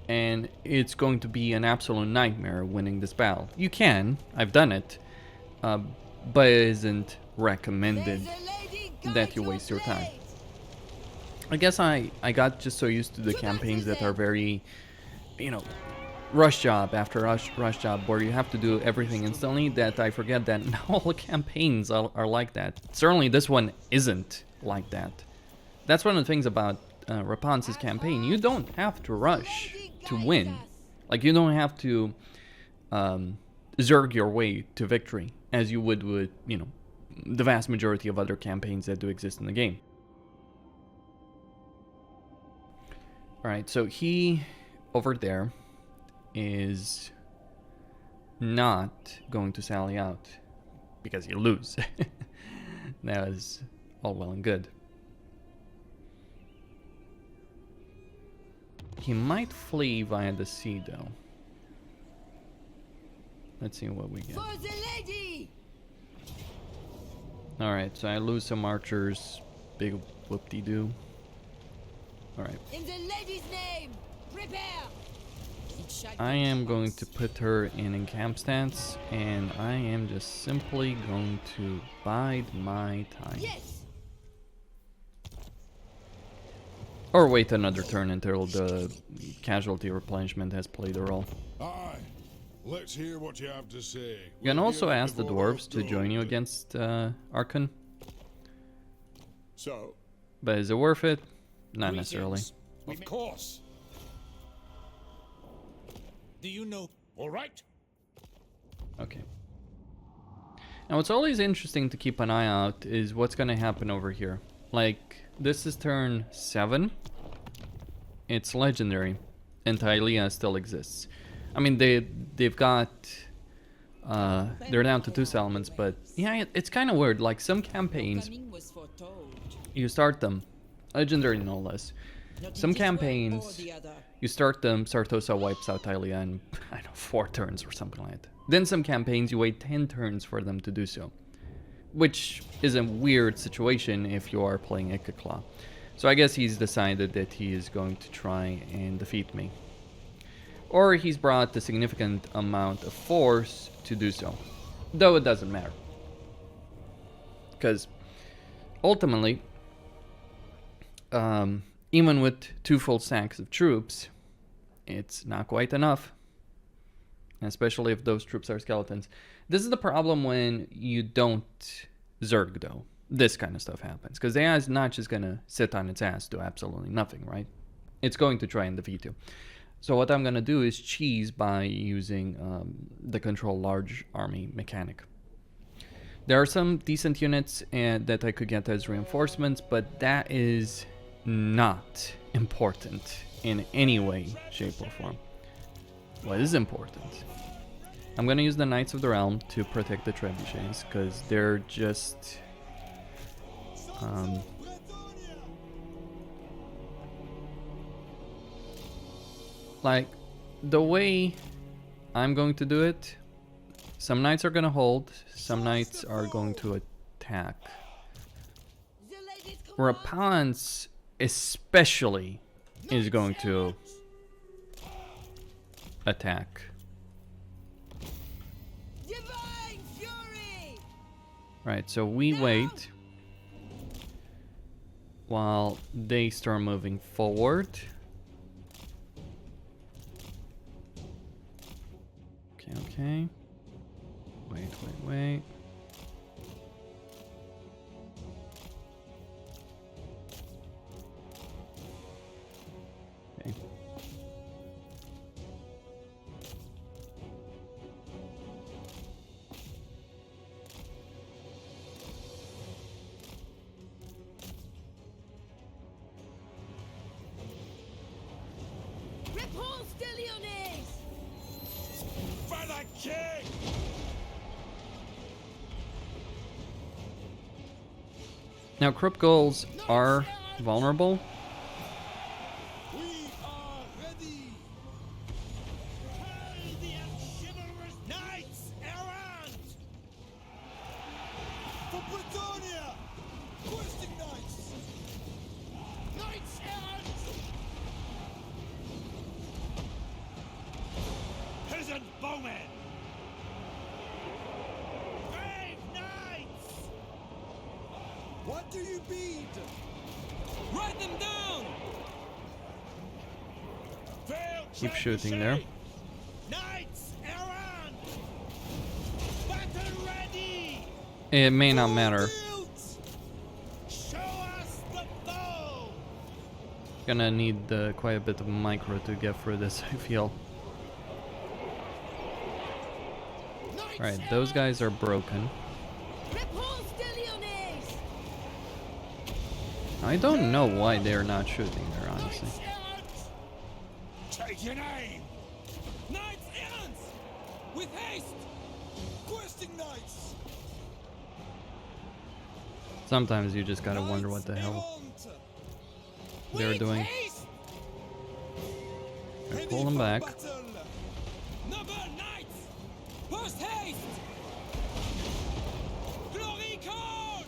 Speaker 1: And it's going to be an absolute nightmare winning this battle. You can, I've done it, but it isn't recommended
Speaker 3: May the lady guide
Speaker 1: that you waste your time.
Speaker 3: blade.
Speaker 1: I guess I got just so used to the campaigns that are very, you know, rush job after rush job where you have to do everything instantly that I forget that not all the campaigns are like that. Certainly this one isn't like that. That's one of the things about Repanse's campaign. You don't have to rush to win. Like, you don't have to zerg your way to victory as you would with, you know, the vast majority of other campaigns that do exist in the game. Alright, so he over there is not going to sally out because you lose. That is all well and good. He might flee via the sea though. Let's see what we get.
Speaker 3: For the lady.
Speaker 1: Alright, so I lose some archers. Big whoop-de-doo. Alright.
Speaker 3: In the lady's name, prepare.
Speaker 4: It shall
Speaker 1: I
Speaker 4: be
Speaker 1: am going
Speaker 4: once.
Speaker 1: to put her in encamp stance, and I am just simply going to bide my time.
Speaker 3: Yes.
Speaker 1: Or wait another turn until the casualty replenishment has played a role.
Speaker 5: aye. Let's hear what you have to say.
Speaker 1: You can
Speaker 5: We'll
Speaker 1: also
Speaker 5: hear it
Speaker 1: ask the
Speaker 5: before
Speaker 1: dwarves to
Speaker 5: it's
Speaker 1: join you
Speaker 5: done.
Speaker 1: against Archon,
Speaker 5: So,
Speaker 1: but is it worth it? Not necessarily.
Speaker 2: Of course. Do you know?
Speaker 7: All right.
Speaker 1: Okay. Now what's always interesting to keep an eye out is what's going to happen over here. Like, this is turn 7. It's legendary, and Tylea still exists. I mean, they've got... they're down to 2 settlements, but yeah, it's kind of weird. Like, some campaigns,
Speaker 4: Coming was foretold.
Speaker 1: you start them, Legendary no less.
Speaker 4: Not
Speaker 1: Some
Speaker 4: in this way or
Speaker 1: campaigns,
Speaker 4: the other.
Speaker 1: you start them, Sartosa wipes out Ilia in, I don't know, 4 turns or something like that. Then some campaigns, you wait 10 turns for them to do so. Which is a weird situation if you are playing Ikaclaw. So I guess he's decided that he is going to try and defeat me. Or he's brought a significant amount of force to do so. Though it doesn't matter. Because ultimately, even with 2 full stacks of troops, it's not quite enough. Especially if those troops are skeletons. This is the problem when you don't Zerg, though. This kind of stuff happens. Because the AI is not just going to sit on its ass, do absolutely nothing, right? It's going to try and defeat you. So what I'm going to do is cheese by using the control large army mechanic. There are some decent units that I could get as reinforcements, but that is not important in any way, shape, or form. What is important? I'm going to use the Knights of the Realm to protect the trebuchets, because they're just... like, the way I'm going to do it, some knights are going to hold, some knights are going to attack. Repanse especially is going to attack.
Speaker 3: Divine fury!
Speaker 1: Right, so we wait while they start moving forward. Okay. Wait. Okay.
Speaker 3: Repanse de Lyonesse!
Speaker 5: For the king!
Speaker 1: Now, Crypt Ghouls are vulnerable.
Speaker 5: We are ready!
Speaker 2: The chivalrous knights errant!
Speaker 5: For Britannia! Questing knights!
Speaker 2: Knights errant! Peasant bowmen! Brave knights!
Speaker 5: What do you bid?
Speaker 2: Write them down! Fair
Speaker 1: Keep shooting there.
Speaker 2: Knights errant! Battle ready!
Speaker 1: It may not matter.
Speaker 2: Show us the foe!
Speaker 1: Gonna need quite a bit of micro to get through this, I feel. Alright, those guys are broken.
Speaker 3: Repanse de Lyonesse!
Speaker 1: I don't know why they're not shooting there, honestly.
Speaker 2: Take your name! Knights errant! With haste!
Speaker 5: Questing knights!
Speaker 1: Sometimes you just gotta wonder what the hell they're
Speaker 2: With
Speaker 1: doing.
Speaker 2: haste!
Speaker 1: Gonna pull them back.
Speaker 2: Noble knights! Post haste! Glory calls!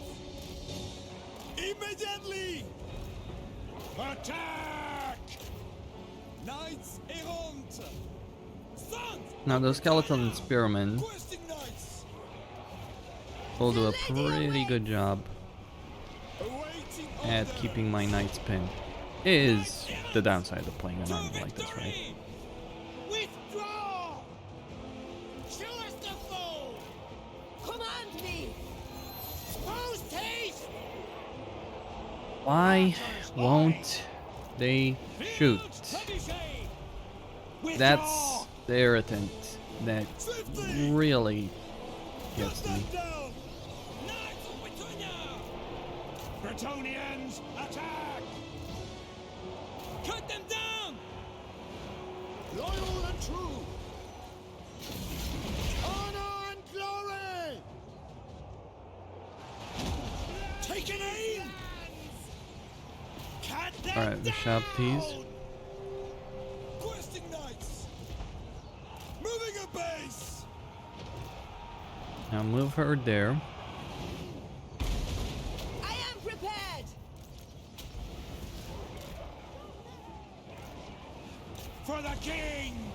Speaker 5: Immediately!
Speaker 2: Attack!
Speaker 5: Knights errant!
Speaker 2: Sons!
Speaker 1: Now, those skeleton spearmen
Speaker 5: Questing knights!
Speaker 1: will do a pretty good job
Speaker 5: Awaiting
Speaker 1: at
Speaker 5: order.
Speaker 1: keeping my knights pinned. It is the downside of playing an army like this, right?
Speaker 2: Withdraw! Show us the foe!
Speaker 3: Command me!
Speaker 2: Post haste!
Speaker 1: Why won't they shoot? That's the irritant that really gets to me.
Speaker 5: Down!
Speaker 2: Knights of Britannia! Bretonians, attack! Cut them down!
Speaker 5: Loyal and true! Honor and glory! Take an aim!
Speaker 1: Alright, the shop tees.
Speaker 2: Questing knights. Moving a base.
Speaker 1: Now move her there.
Speaker 3: I am prepared.
Speaker 2: For the king.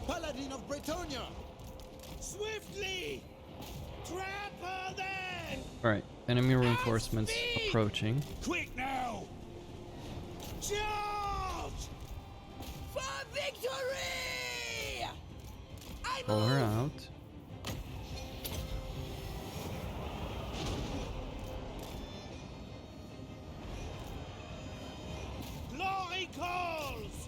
Speaker 2: Paladin of Bretonia. Swiftly. Trample them.
Speaker 1: Alright, enemy reinforcements approaching.
Speaker 2: Quick now. Charge.
Speaker 3: For victory! I
Speaker 1: Pull her
Speaker 3: move.
Speaker 1: out.
Speaker 2: Glory calls.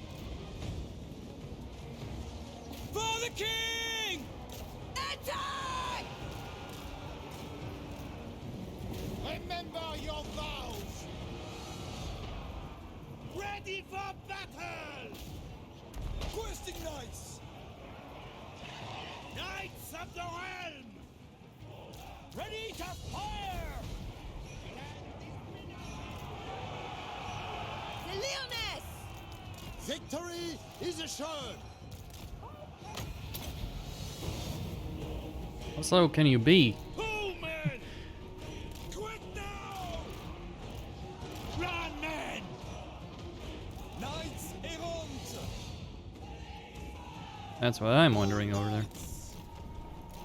Speaker 2: For the king.
Speaker 3: Attack!
Speaker 2: Remember your vows. Ready for battle. Questing knights. Knights of the realm. Ready to fire.
Speaker 3: The Lyonesse!
Speaker 2: Victory is assured.
Speaker 1: How slow can you be?
Speaker 2: Pull, men. Quick now. Run, men. Knights errant.
Speaker 1: That's what I'm wondering over there.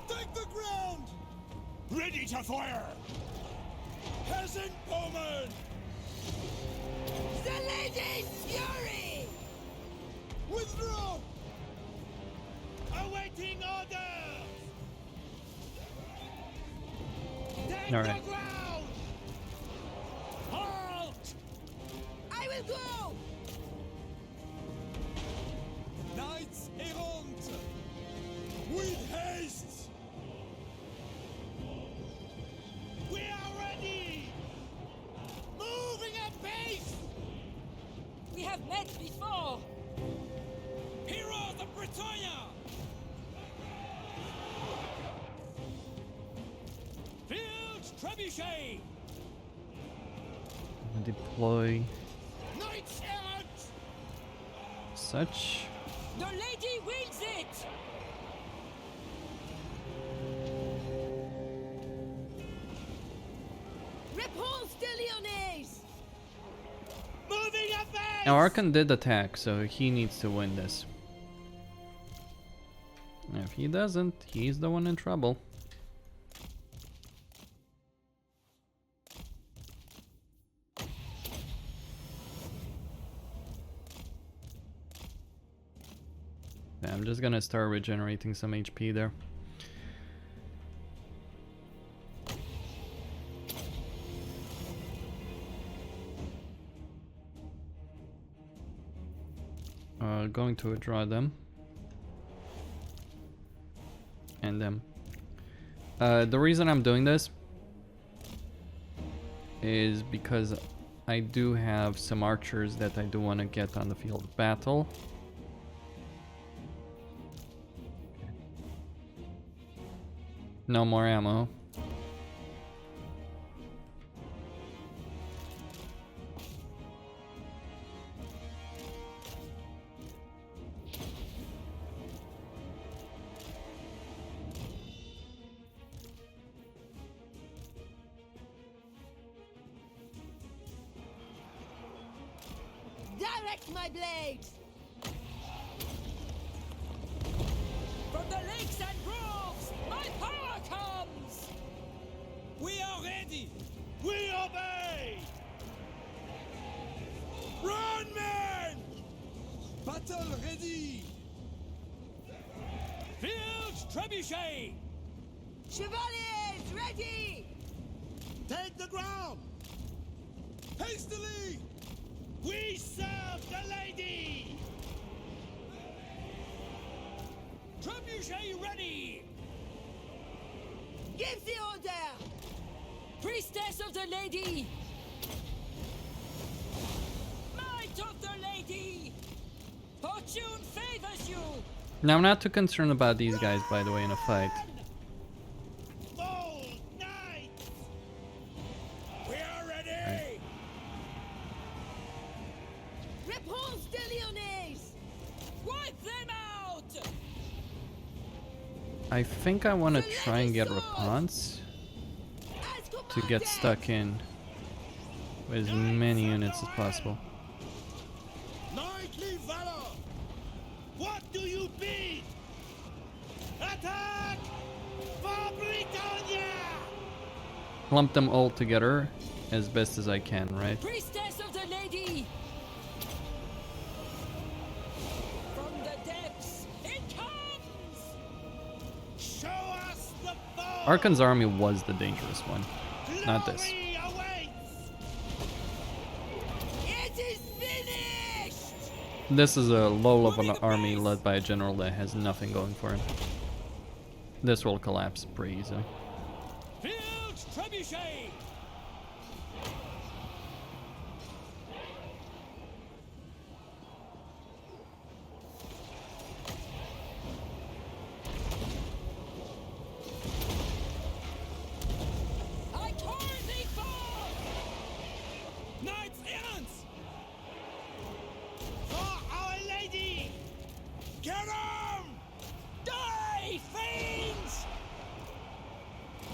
Speaker 2: Take the ground. Ready to fire. Peasant bowmen.
Speaker 3: The Lady's Fury!
Speaker 2: Withdraw. Awaiting orders. Take
Speaker 1: Alright.
Speaker 2: the ground. Halt.
Speaker 3: I will go!
Speaker 2: Knights errant. With haste. We are ready. Moving at pace.
Speaker 4: We have met before.
Speaker 2: Heroes of Bretonia. Field trebuchet.
Speaker 1: Deploy
Speaker 2: Knights errant.
Speaker 1: such.
Speaker 4: The lady wills it.
Speaker 3: Repanse de Lyonesse!
Speaker 2: Moving at pace.
Speaker 1: Now Archon did attack, so he needs to win this. If he doesn't, he's the one in trouble. Yeah, I'm just gonna start regenerating some HP there. Going to withdraw them. And them. The reason I'm doing this is because I do have some archers that I do want to get on the field of battle. No more ammo.
Speaker 3: Direct my blades!
Speaker 4: From the lakes and groves, my power comes.
Speaker 2: We are ready. We obey. Run, men. Battle ready. Field trebuchet.
Speaker 3: Chevaliers, ready!
Speaker 2: Take the ground. Hastily. We serve the lady. Trebuchet ready.
Speaker 3: Give the order!
Speaker 4: Priestess of the lady. Might of the lady. Fortune favors you.
Speaker 1: Now I'm not too concerned about these guys, by the way, in a fight.
Speaker 2: Bold knights. We are ready.
Speaker 1: I think I want to try and get Repanse to get stuck in with as many units as possible.
Speaker 2: Knightly valor! What do you bid? Attack! For Britannia!
Speaker 1: Clump them all together as best as I can, right?
Speaker 4: Priestess of the Lady! From the depths, it comes!
Speaker 2: Show us the foe!
Speaker 1: Archon's army was the dangerous one, not this.
Speaker 2: Glory awaits!
Speaker 3: It is finished!
Speaker 1: This is a low-level army led by a general that has nothing going for him. This will collapse pretty easily.
Speaker 4: Field Trebuchet! I turn thee forth! Knights Errants!
Speaker 2: For Our Lady! Get 'em!
Speaker 4: Die, fiends!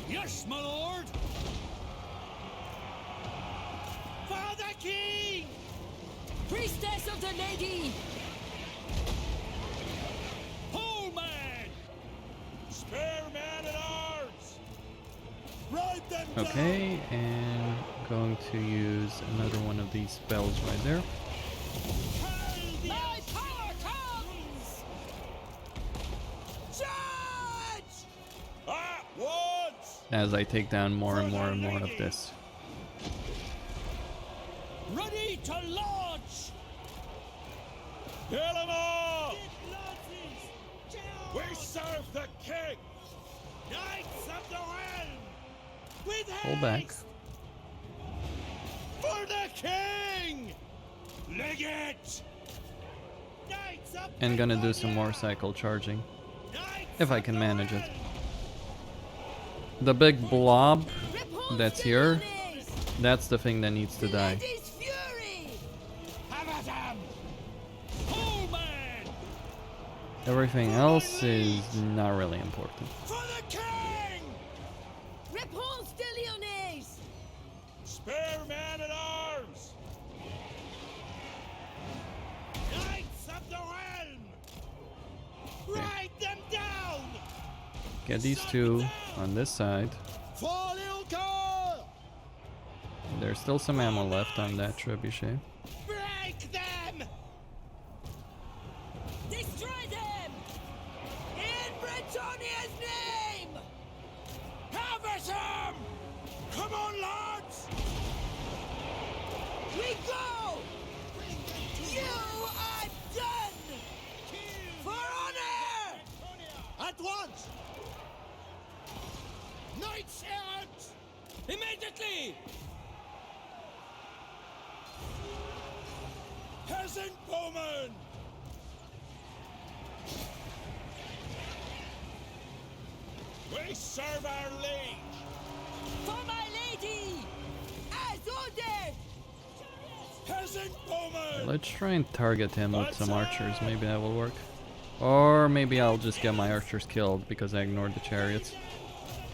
Speaker 2: Yes, my lord! For the king!
Speaker 4: Priestess of the Lady!
Speaker 2: Whole man! Spare man at arms! Ride them down!
Speaker 1: Okay, and going to use another one of these spells right there.
Speaker 4: My power comes!
Speaker 2: Charge! At once!
Speaker 1: As I take down more and more and more of this.
Speaker 2: Ready to launch! Kill 'em all! We serve the king! Knights of the realm! With
Speaker 1: Pull back.
Speaker 2: haste! For the king! Legate! Knights of
Speaker 1: And gonna do some
Speaker 2: Britannia!
Speaker 1: more cycle charging,
Speaker 2: Knights
Speaker 1: if I
Speaker 2: of
Speaker 1: can
Speaker 2: the
Speaker 1: manage it.
Speaker 2: realm!
Speaker 1: The big blob
Speaker 3: Repanse
Speaker 1: that's
Speaker 3: de
Speaker 1: here,
Speaker 3: Lyonesse!
Speaker 1: that's the thing that needs to die.
Speaker 3: Lady's fury!
Speaker 2: Have at 'em! Whole man!
Speaker 1: Everything else is not really important.
Speaker 2: For the king!
Speaker 3: Repanse de Lyonesse!
Speaker 2: Spare man at arms! Knights of the realm! Ride them down!
Speaker 1: Get these two on this side.
Speaker 2: For Ilka!
Speaker 1: There's still some ammo left on that trebuchet.
Speaker 2: Break them!
Speaker 4: Destroy them!
Speaker 3: In Britannia's name!
Speaker 2: Have at 'em! Come on, lads!
Speaker 3: We go! You are done! For honor!
Speaker 2: At once! Knights errant!
Speaker 4: Immediately!
Speaker 2: Peasant bowmen! We serve our liege!
Speaker 4: For my lady!
Speaker 3: As ordered!
Speaker 2: Peasant bowmen!
Speaker 1: Let's try and target him with some archers, maybe that will work. Or maybe I'll just get my archers killed because I ignored the chariots.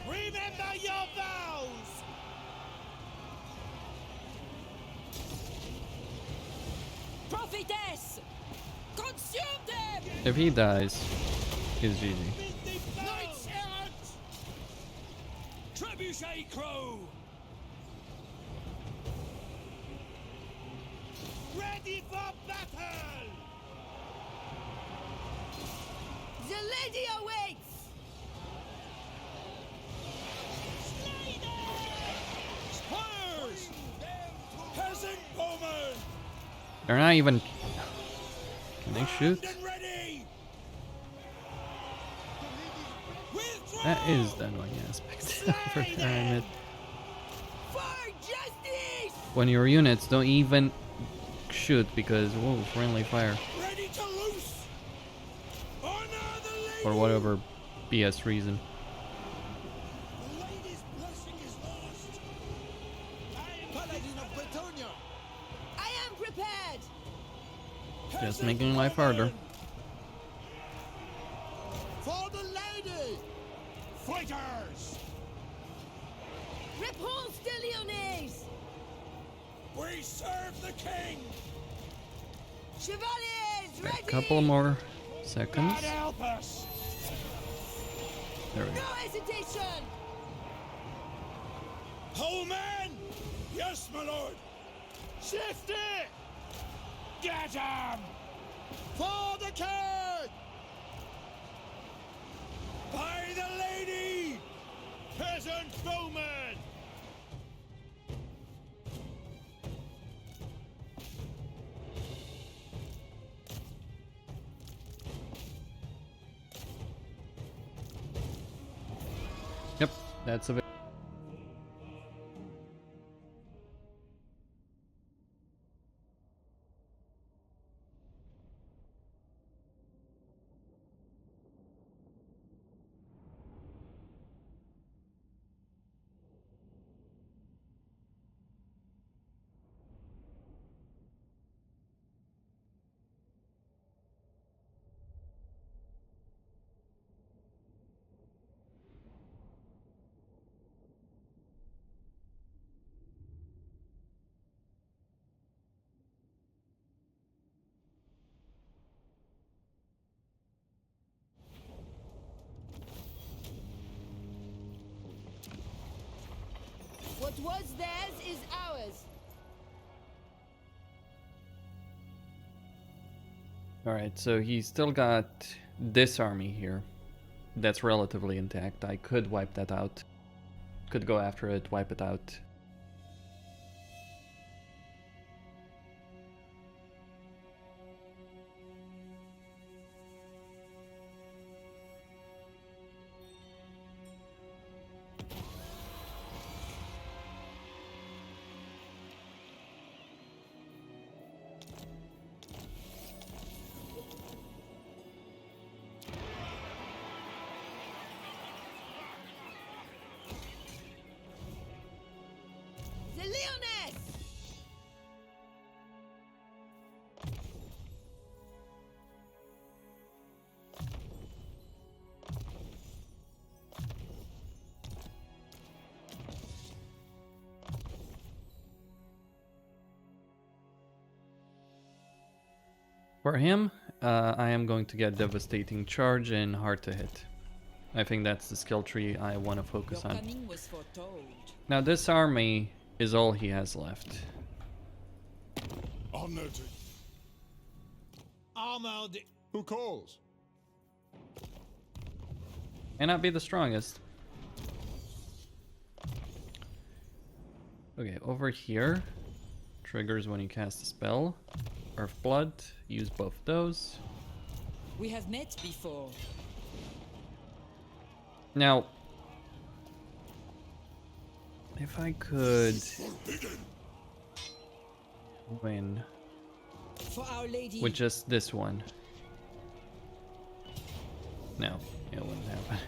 Speaker 2: Remember your vows!
Speaker 4: Prophetess! Consume them!
Speaker 1: If he dies, he's GG.
Speaker 2: Knights errant!
Speaker 4: Trebuchet crow!
Speaker 2: Ready for battle!
Speaker 3: The lady awaits!
Speaker 2: Slay them! Spurs! Peasant bowmen!
Speaker 1: They're not even... Can they shoot?
Speaker 2: Armed and ready! Withdraw!
Speaker 1: That is the annoying aspect for
Speaker 2: Slay
Speaker 1: Pyramid.
Speaker 2: them!
Speaker 3: For justice!
Speaker 1: When your units don't even shoot because, whoa, friendly fire.
Speaker 2: Ready to loose! Honor the lady!
Speaker 1: For whatever BS reason.
Speaker 2: The lady's blessing is lost! I am Paladin of Britannia!
Speaker 3: I am prepared!
Speaker 1: Just making life harder.
Speaker 2: For the lady!
Speaker 3: Repanse de Lyonesse!
Speaker 2: We serve the king!
Speaker 3: Chevaliers,
Speaker 1: A
Speaker 3: ready!
Speaker 1: couple more seconds.
Speaker 2: God help us!
Speaker 1: There we
Speaker 3: No
Speaker 1: go.
Speaker 3: hesitation!
Speaker 2: Whole man! Yes, my lord! Shift it! Get him! For the king! By the lady! Peasant bowman!
Speaker 1: Yep, that's a bit.
Speaker 3: What was theirs is ours.
Speaker 1: Alright, so he's still got this army here. That's relatively intact. I could wipe that out. Could go after it, wipe it out.
Speaker 3: The Lyonesse!
Speaker 1: For him, I am going to get Devastating Charge and Hard to Hit. I think that's the skill tree I want to focus
Speaker 4: Your
Speaker 1: on.
Speaker 4: coming was foretold.
Speaker 1: Now this army is all he has left.
Speaker 5: On noted.
Speaker 2: Armored.
Speaker 5: Who calls?
Speaker 1: May not be the strongest. Okay, over here, triggers when you cast a spell. Earth Blood, use both those.
Speaker 4: We have met before.
Speaker 1: Now, if I could win
Speaker 4: For Our Lady.
Speaker 1: with just this one. No, it wouldn't happen.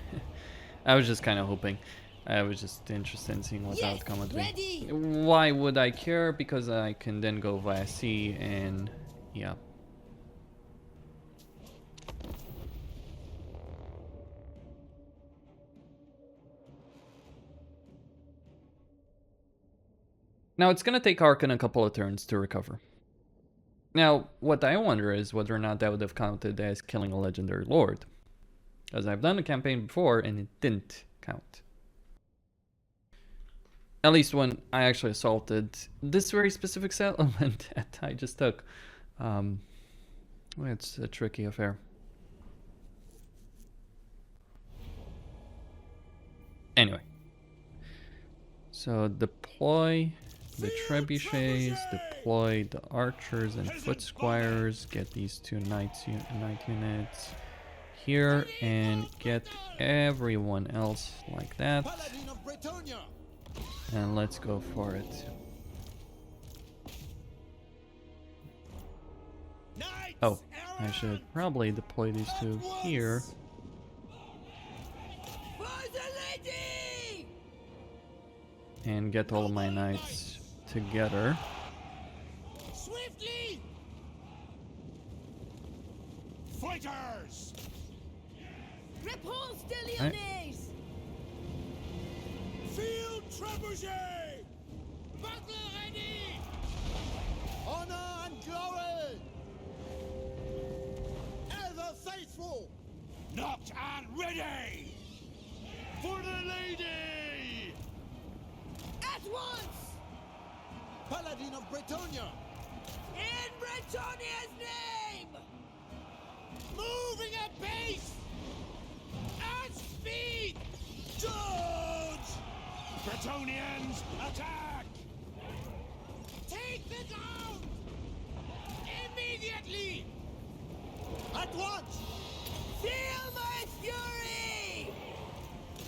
Speaker 1: I was just kind of hoping. I was just interested in seeing what the
Speaker 3: Yes,
Speaker 1: outcome would
Speaker 3: ready.
Speaker 1: be. Why would I care? Because I can then go via sea and yeah. Now it's gonna take Arkan a couple of turns to recover. Now, what I wonder is whether or not that would have counted as killing a legendary lord. As I've done a campaign before and it didn't count. At least when I actually assaulted this very specific settlement that I just took. It's a tricky affair. Anyway. So deploy the trebuchets, deploy the archers and foot squires, get these two knight units here, and get everyone else like that.
Speaker 2: Paladin of Bretonia!
Speaker 1: And let's go for it.
Speaker 2: Knights
Speaker 1: Oh, I
Speaker 2: errant!
Speaker 1: should probably deploy these two here.
Speaker 3: For the lady!
Speaker 1: And get all of my knights together.
Speaker 2: Swiftly! Fighters!
Speaker 3: Repanse de Lyonesse!
Speaker 2: Field Trebuchet! Battle ready! Honor and glory! Ever faithful! Knocked and ready! For the lady!
Speaker 3: At once!
Speaker 2: Paladin of Bretonia!
Speaker 3: In Bretonia's name!
Speaker 2: Moving at pace! At speed! Charge! Bretonians, attack! Take the ground! Immediately! At once!
Speaker 3: Feel my fury!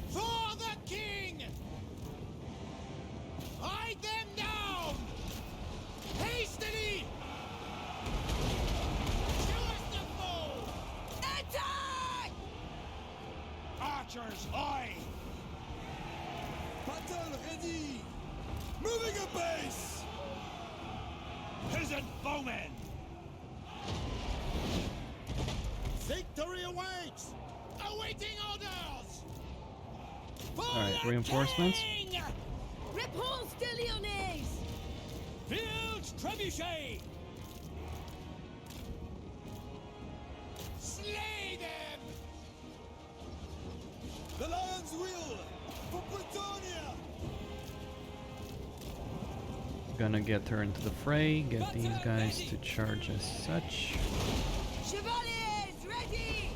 Speaker 2: For the king! Hide them down! Hastily! Show us the foe!
Speaker 3: Attack!
Speaker 2: Archers, aye! Battle ready! Moving a base! Peasant bowmen! Victory awaits! Awaiting orders!
Speaker 1: Alright, reinforcements.
Speaker 3: Repanse de Lyonesse!
Speaker 4: Field trebuchet!
Speaker 2: Slay them! The lion's will for Bretonia!
Speaker 1: Gonna get her into the fray, get these guys to charge as such.
Speaker 3: Chevaliers, ready!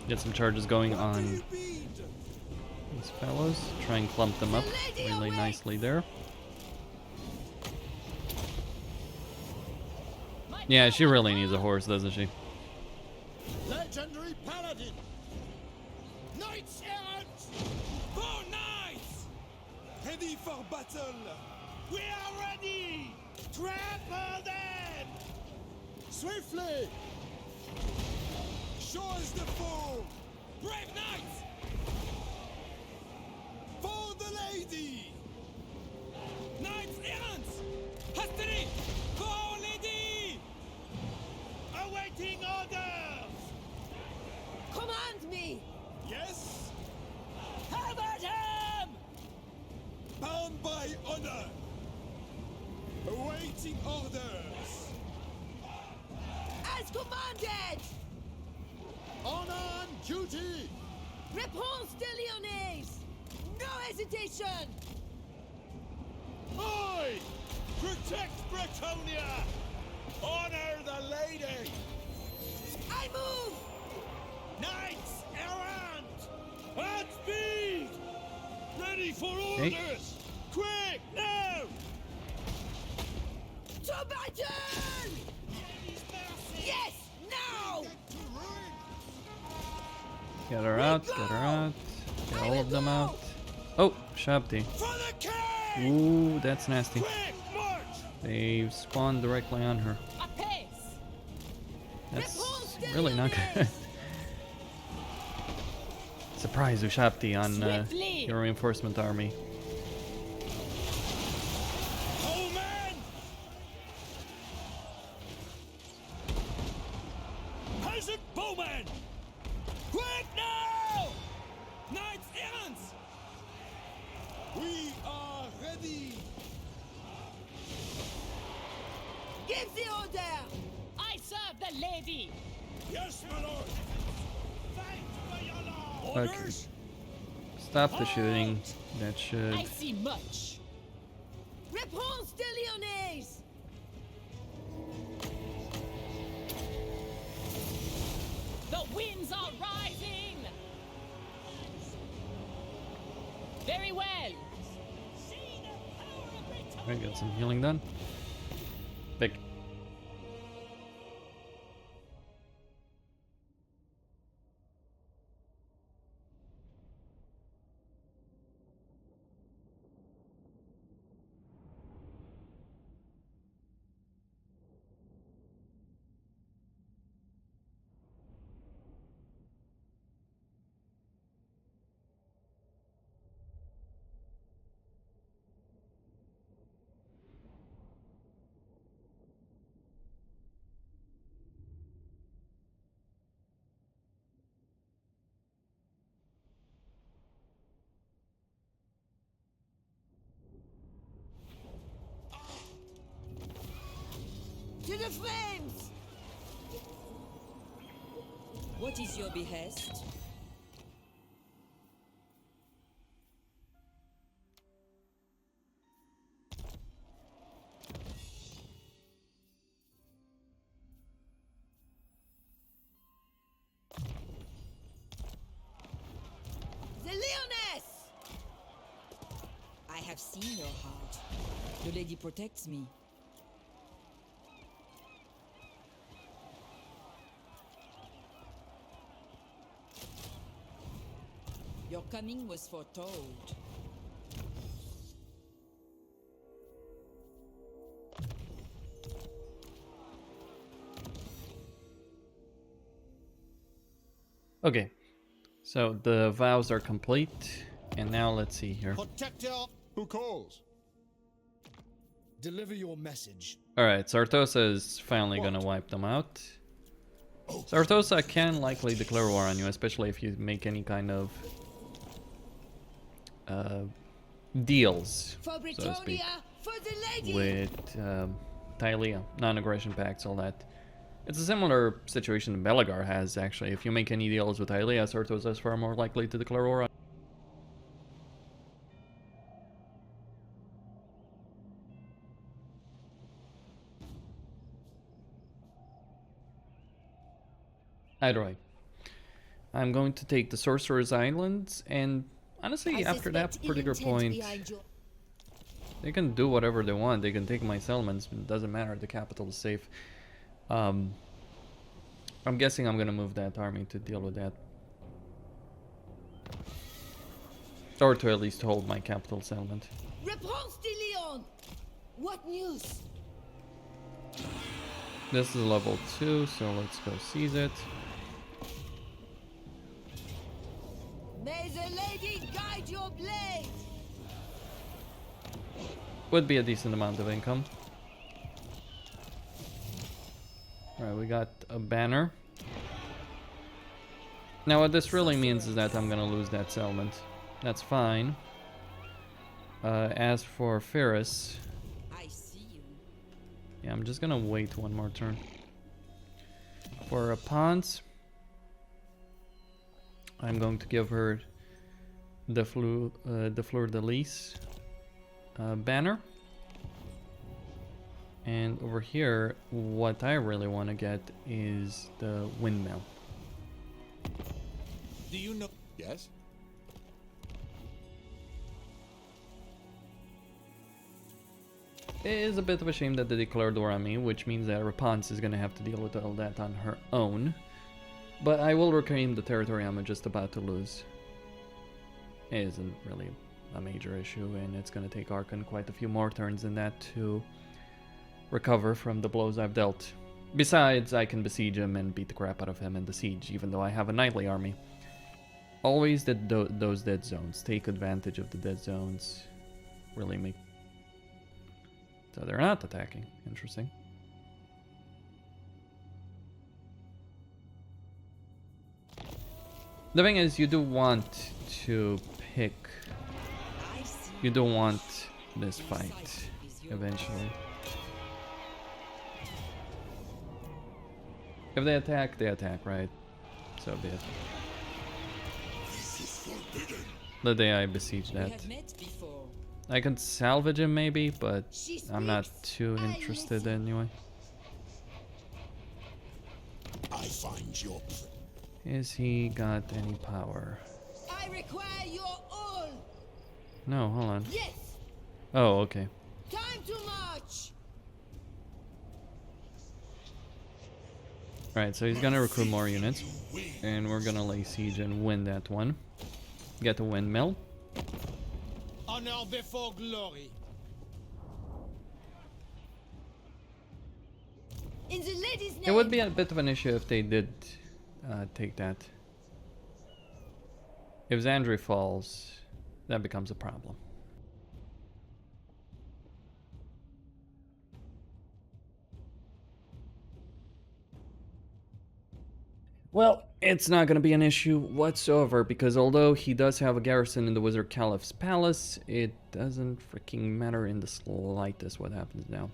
Speaker 1: Get some charges going on
Speaker 2: Bid!
Speaker 1: these fellows. Try and clump them up really nicely there. Yeah, she really needs a horse, doesn't she?
Speaker 2: Legendary paladin! Knights errant!
Speaker 4: For knights!
Speaker 2: Ready for battle! We are ready! Trample them! Swiftly! Show us the foe!
Speaker 4: Brave knights!
Speaker 2: For the lady!
Speaker 4: Knights errant! Hastily! For our lady!
Speaker 2: Awaiting orders!
Speaker 3: Command me!
Speaker 2: Yes?
Speaker 4: Have at him!
Speaker 2: Bound by honor! Awaiting orders!
Speaker 3: As commanded!
Speaker 2: Honor and duty!
Speaker 3: Repanse de Lyonesse! No hesitation!
Speaker 2: Aye! Protect Bretonia! Honor the lady!
Speaker 3: I move!
Speaker 2: Knights errant! At speed! Ready for
Speaker 1: Okay.
Speaker 2: orders! Quick, now!
Speaker 3: To battle! Yes, now!
Speaker 1: Get her out, get her out. Get all of them out. Oh, Shabti.
Speaker 2: For the king!
Speaker 1: Ooh, that's nasty.
Speaker 2: Quick, march!
Speaker 1: They've spawned directly on her.
Speaker 4: Apace!
Speaker 1: That's really not good. Surprise Ushapti on
Speaker 4: Swiftly!
Speaker 1: your reinforcement army.
Speaker 2: Oh, man! Peasant bowman! Quick now!
Speaker 4: Knights errant!
Speaker 2: We are ready!
Speaker 3: Give the order!
Speaker 4: I serve the lady!
Speaker 2: Yes, my lord! Fight for your lord!
Speaker 1: Okay. Stop the shooting. That should.
Speaker 4: I see much!
Speaker 3: Repanse de Lyonesse!
Speaker 4: The winds are rising! Very well! See the power of Bretonia!
Speaker 1: Alright, get some healing done. Big.
Speaker 3: To the flames!
Speaker 4: What is your behest?
Speaker 3: The Lyonesse!
Speaker 4: I have seen your heart. The lady protects me. Your coming was foretold.
Speaker 1: Okay, so the vows are complete, and now let's see here.
Speaker 2: Protector,
Speaker 5: Who calls?
Speaker 2: deliver your message.
Speaker 1: Alright, Sartosa is finally gonna wipe them out. Sartosa can likely declare war on you, especially if you make any kind of deals,
Speaker 3: For
Speaker 1: so to speak,
Speaker 3: Britonia, for the lady!
Speaker 1: with Tylea, non-aggression pacts, all that. It's a similar situation that Belagar has, actually. If you make any deals with Tylea, Sartosa is far more likely to declare war on. Either way, I'm going to take the Sorcerer's Islands, and honestly,
Speaker 3: I
Speaker 1: after that
Speaker 3: suspect
Speaker 1: particular
Speaker 3: ill intent
Speaker 1: point,
Speaker 3: behind your-
Speaker 1: they can do whatever they want. They can take my settlements. It doesn't matter. The capital is safe. I'm guessing I'm gonna move that army to deal with that, or to at least hold my capital settlement.
Speaker 3: Repanse de Lyonesse! What news?
Speaker 1: This is level 2, so let's go seize it.
Speaker 3: May the lady guide your blade!
Speaker 1: Would be a decent amount of income. Alright, we got a banner. Now what this really means is that I'm gonna lose that settlement. That's fine. As for Ferris,
Speaker 4: I see you.
Speaker 1: yeah, I'm just gonna wait one more turn. For Repanse, I'm going to give her the Fleur de Lis banner. And over here, what I really want to get is the windmill.
Speaker 2: Do you know?
Speaker 5: Yes?
Speaker 1: It is a bit of a shame that they declared war on me, which means that Repanse is going to have to deal with all that on her own. But I will reclaim the territory I'm just about to lose. It isn't really a major issue, and it's going to take Archon quite a few more turns than that to recover from the blows I've dealt. Besides, I can besiege him and beat the crap out of him in the siege, even though I have a knightly army. Always those dead zones. Take advantage of the dead zones. Really make... So they're not attacking. Interesting. The thing is, you do want to pick...
Speaker 4: I see.
Speaker 1: You do want this fight, eventually. If they attack, right? So be it. The day I besiege
Speaker 4: We
Speaker 1: that.
Speaker 4: have met before.
Speaker 1: I can salvage him maybe, but
Speaker 3: She
Speaker 1: I'm not
Speaker 3: speaks,
Speaker 1: too
Speaker 3: I
Speaker 1: interested
Speaker 3: listen.
Speaker 1: anyway.
Speaker 5: I find your...
Speaker 1: Is he got any power?
Speaker 3: I require your all!
Speaker 1: No, hold on.
Speaker 3: Yes!
Speaker 1: Oh, okay.
Speaker 3: Time to march!
Speaker 1: Alright, so he's gonna recruit more units. And we're gonna lay siege and win that one. Get the windmill.
Speaker 2: Honor before glory.
Speaker 3: In the lady's name!
Speaker 1: It would be a bit of an issue if they did take that. If Xandri falls, that becomes a problem. Well, it's not going to be an issue whatsoever, because although he does have a garrison in the Wizard Caliph's palace, it doesn't freaking matter in the slightest what happens now.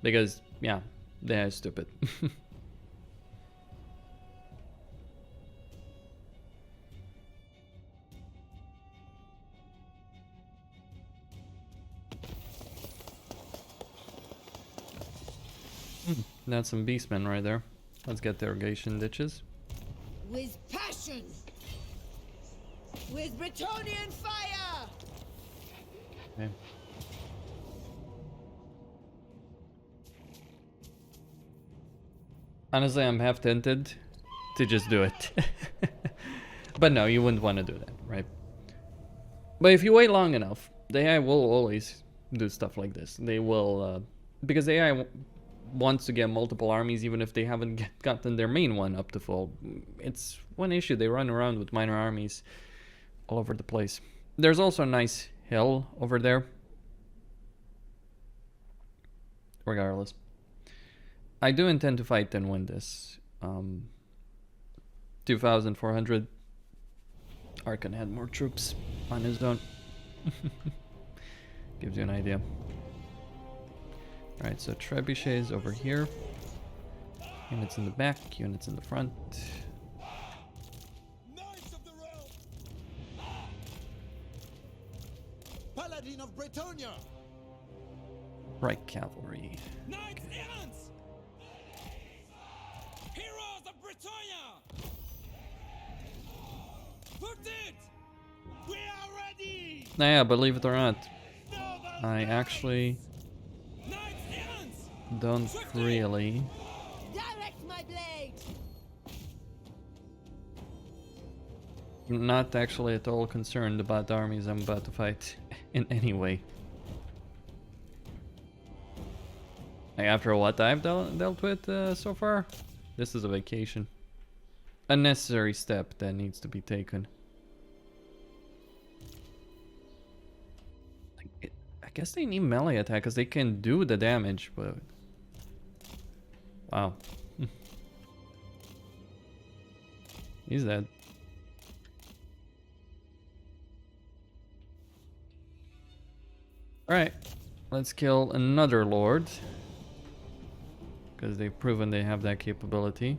Speaker 1: Because, yeah, they're stupid. That's some beastmen right there. Let's get the irrigation ditches.
Speaker 3: With passion! With Bretonian fire!
Speaker 1: Okay. Honestly, I'm half tempted to just do it. But no, you wouldn't want to do that, right? But if you wait long enough, the AI will always do stuff like this. They will, because the AI wants to get multiple armies even if they haven't gotten their main one up to full. It's one issue. They run around with minor armies all over the place. There's also a nice hill over there. Regardless. I do intend to fight and win this. 2,400. Arkan had more troops on his own. Gives you an idea. Alright, so trebuchets over here. Units in the back, units in the front.
Speaker 2: Knights of the realm! Paladin of Bretonia!
Speaker 1: Right cavalry.
Speaker 4: Knights errants! Heroes of Bretonia! Put it!
Speaker 2: We are ready!
Speaker 1: Now, yeah, believe it or not, I actually
Speaker 4: Knights errants!
Speaker 1: don't really
Speaker 3: Direct my blade!
Speaker 1: not actually at all concerned about the armies I'm about to fight in any way. Like, after what I've dealt with so far, this is a vacation. A necessary step that needs to be taken. Like, I guess they need melee attack because they can do the damage, but... Wow. He's dead. Alright, let's kill another lord. Because they've proven they have that capability.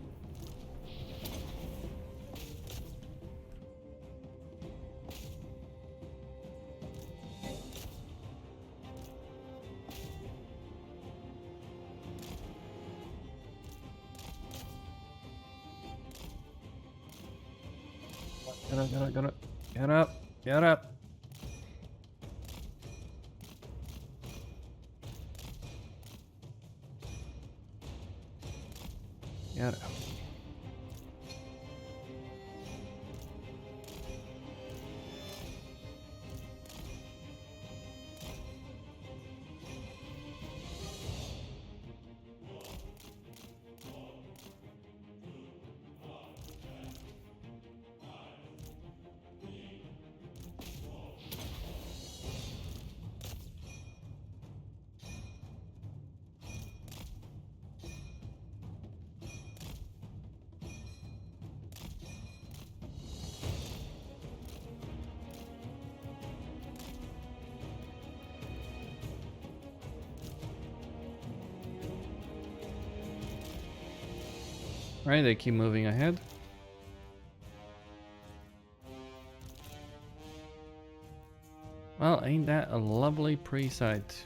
Speaker 1: Get up. Get up. Get up. Get up. Alright, they keep moving ahead. Well, ain't that a lovely pre-sight?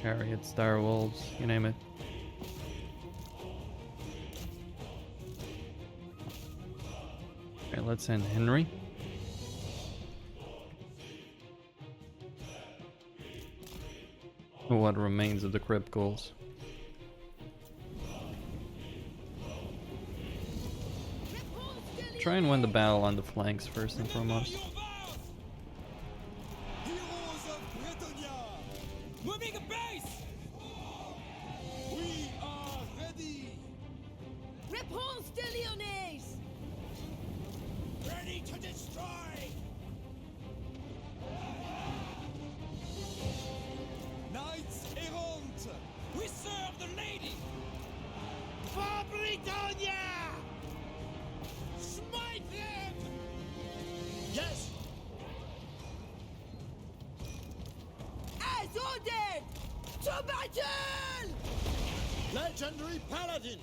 Speaker 1: Chariots, dire wolves, you name it. Okay, let's send Henry. What remains of the crypt ghouls. Try and win the battle on the flanks first and foremost.
Speaker 2: Heroes of Bretonia!
Speaker 4: Moving a base!
Speaker 2: We are ready!
Speaker 3: Repanse de Lyonesse!
Speaker 2: Ready to destroy! Knights errant!
Speaker 4: We serve the lady!
Speaker 2: For Bretonia! Smite them! Yes!
Speaker 3: As ordered! To battle!
Speaker 2: Legendary paladin!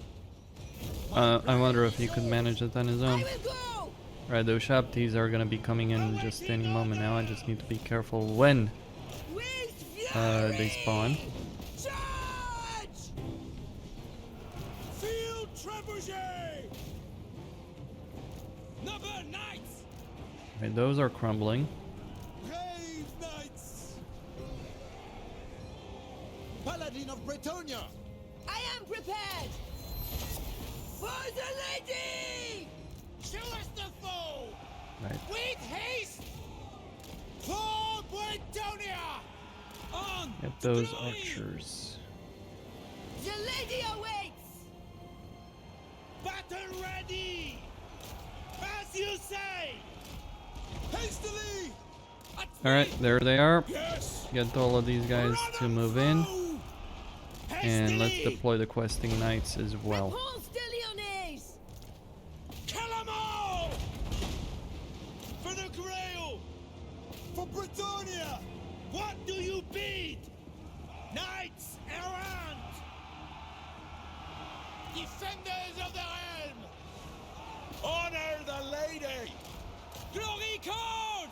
Speaker 1: I wonder if he could manage it on his
Speaker 3: I
Speaker 1: own.
Speaker 3: will go!
Speaker 1: Right, those Shaptis are gonna be coming in just any moment now. I just need to be careful when
Speaker 3: With
Speaker 1: they spawn.
Speaker 3: charge!
Speaker 2: Field trebuchet!
Speaker 4: Noble knights!
Speaker 1: Right, those are crumbling.
Speaker 2: Brave knights! Paladin of Bretonia!
Speaker 3: I am prepared! For the lady!
Speaker 2: Show us the foe!
Speaker 1: Right.
Speaker 2: With haste! For Bretonia!
Speaker 4: On!
Speaker 1: Get those
Speaker 4: Glory!
Speaker 1: archers.
Speaker 3: The lady awaits!
Speaker 2: Battle ready! As you say! Hastily!
Speaker 1: Alright, there they are.
Speaker 2: Yes!
Speaker 1: Get all of these guys to move in.
Speaker 2: Foe!
Speaker 1: And let's
Speaker 2: Hastily!
Speaker 1: deploy the questing knights as well.
Speaker 3: Repanse de Lyonesse!
Speaker 2: Kill 'em all! For the Grail! For Bretonia! What do you bid? Knights errant! Defenders of the realm! Honor the lady!
Speaker 4: Glory calls!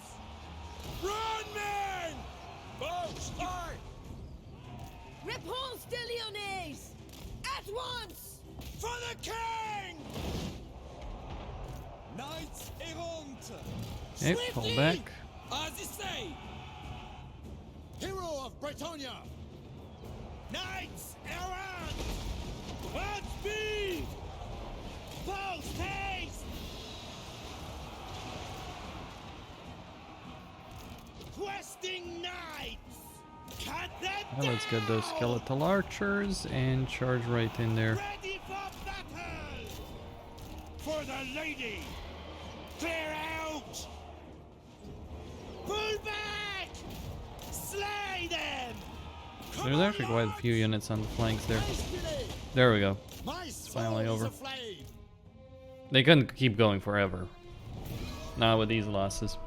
Speaker 2: Run, men! Boast high!
Speaker 3: Repanse de Lyonesse! At once!
Speaker 2: For the king! Knights errant!
Speaker 1: Okay, fall back.
Speaker 4: As you say!
Speaker 2: Hero of Bretonia! Knights errant! At speed! Post haste! Questing knights! Cut them
Speaker 1: Well, let's get those
Speaker 2: down!
Speaker 1: skeletal archers and charge right in there.
Speaker 2: Ready for battle! For the lady! Clear out! Pull back! Slay them!
Speaker 1: There's actually quite a few units on the flanks there.
Speaker 2: Hastily!
Speaker 1: There we go.
Speaker 2: My
Speaker 1: It's finally
Speaker 2: soul is
Speaker 1: over.
Speaker 2: aflame!
Speaker 1: They couldn't keep going forever. Not with these losses.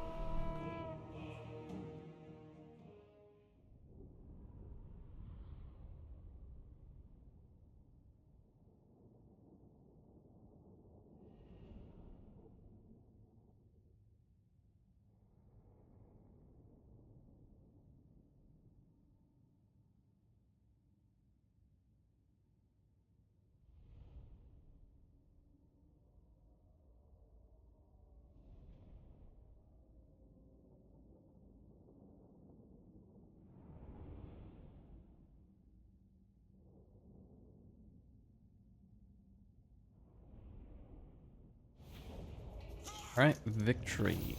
Speaker 1: Alright, victory.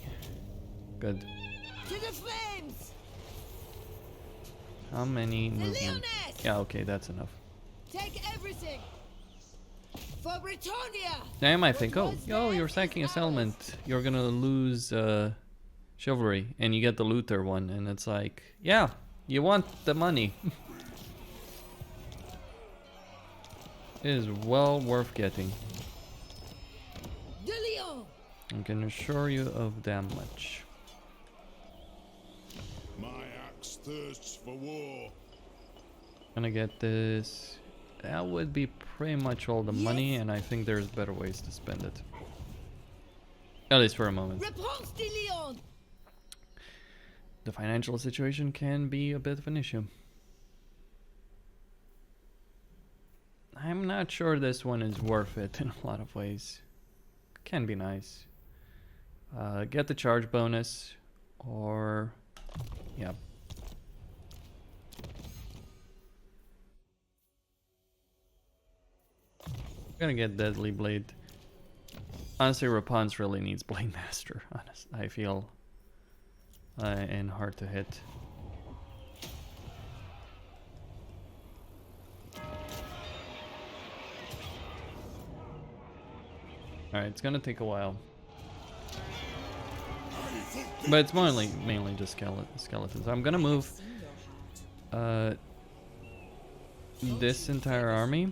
Speaker 1: Good.
Speaker 3: To the flames!
Speaker 1: How many movement?
Speaker 3: Lyonesse!
Speaker 1: Yeah, okay, that's enough.
Speaker 3: Take everything! For Bretonia!
Speaker 1: Damn, I think, oh,
Speaker 3: was
Speaker 1: yo,
Speaker 3: theirs
Speaker 1: you're
Speaker 3: is
Speaker 1: sacking a
Speaker 3: ours.
Speaker 1: settlement. You're gonna lose chivalry, and you get the looter one, and it's like, yeah, you want the money. It is well worth getting.
Speaker 3: De Lyon!
Speaker 1: I can assure you of that much.
Speaker 5: My axe thirsts for war.
Speaker 1: Gonna get this. That would be pretty much all the money, and I think there's better ways to spend it. At least for a moment.
Speaker 3: Repanse de Lyon!
Speaker 1: The financial situation can be a bit of an issue. I'm not sure this one is worth it in a lot of ways. Can be nice. Get the charge bonus, or yeah. Gonna get Deadly Blade. Honestly, Repanse really needs Blade Master. Honest, I feel, and hard to hit. Alright, it's gonna take a while. But it's mainly just skeletons. I'm gonna move this entire army.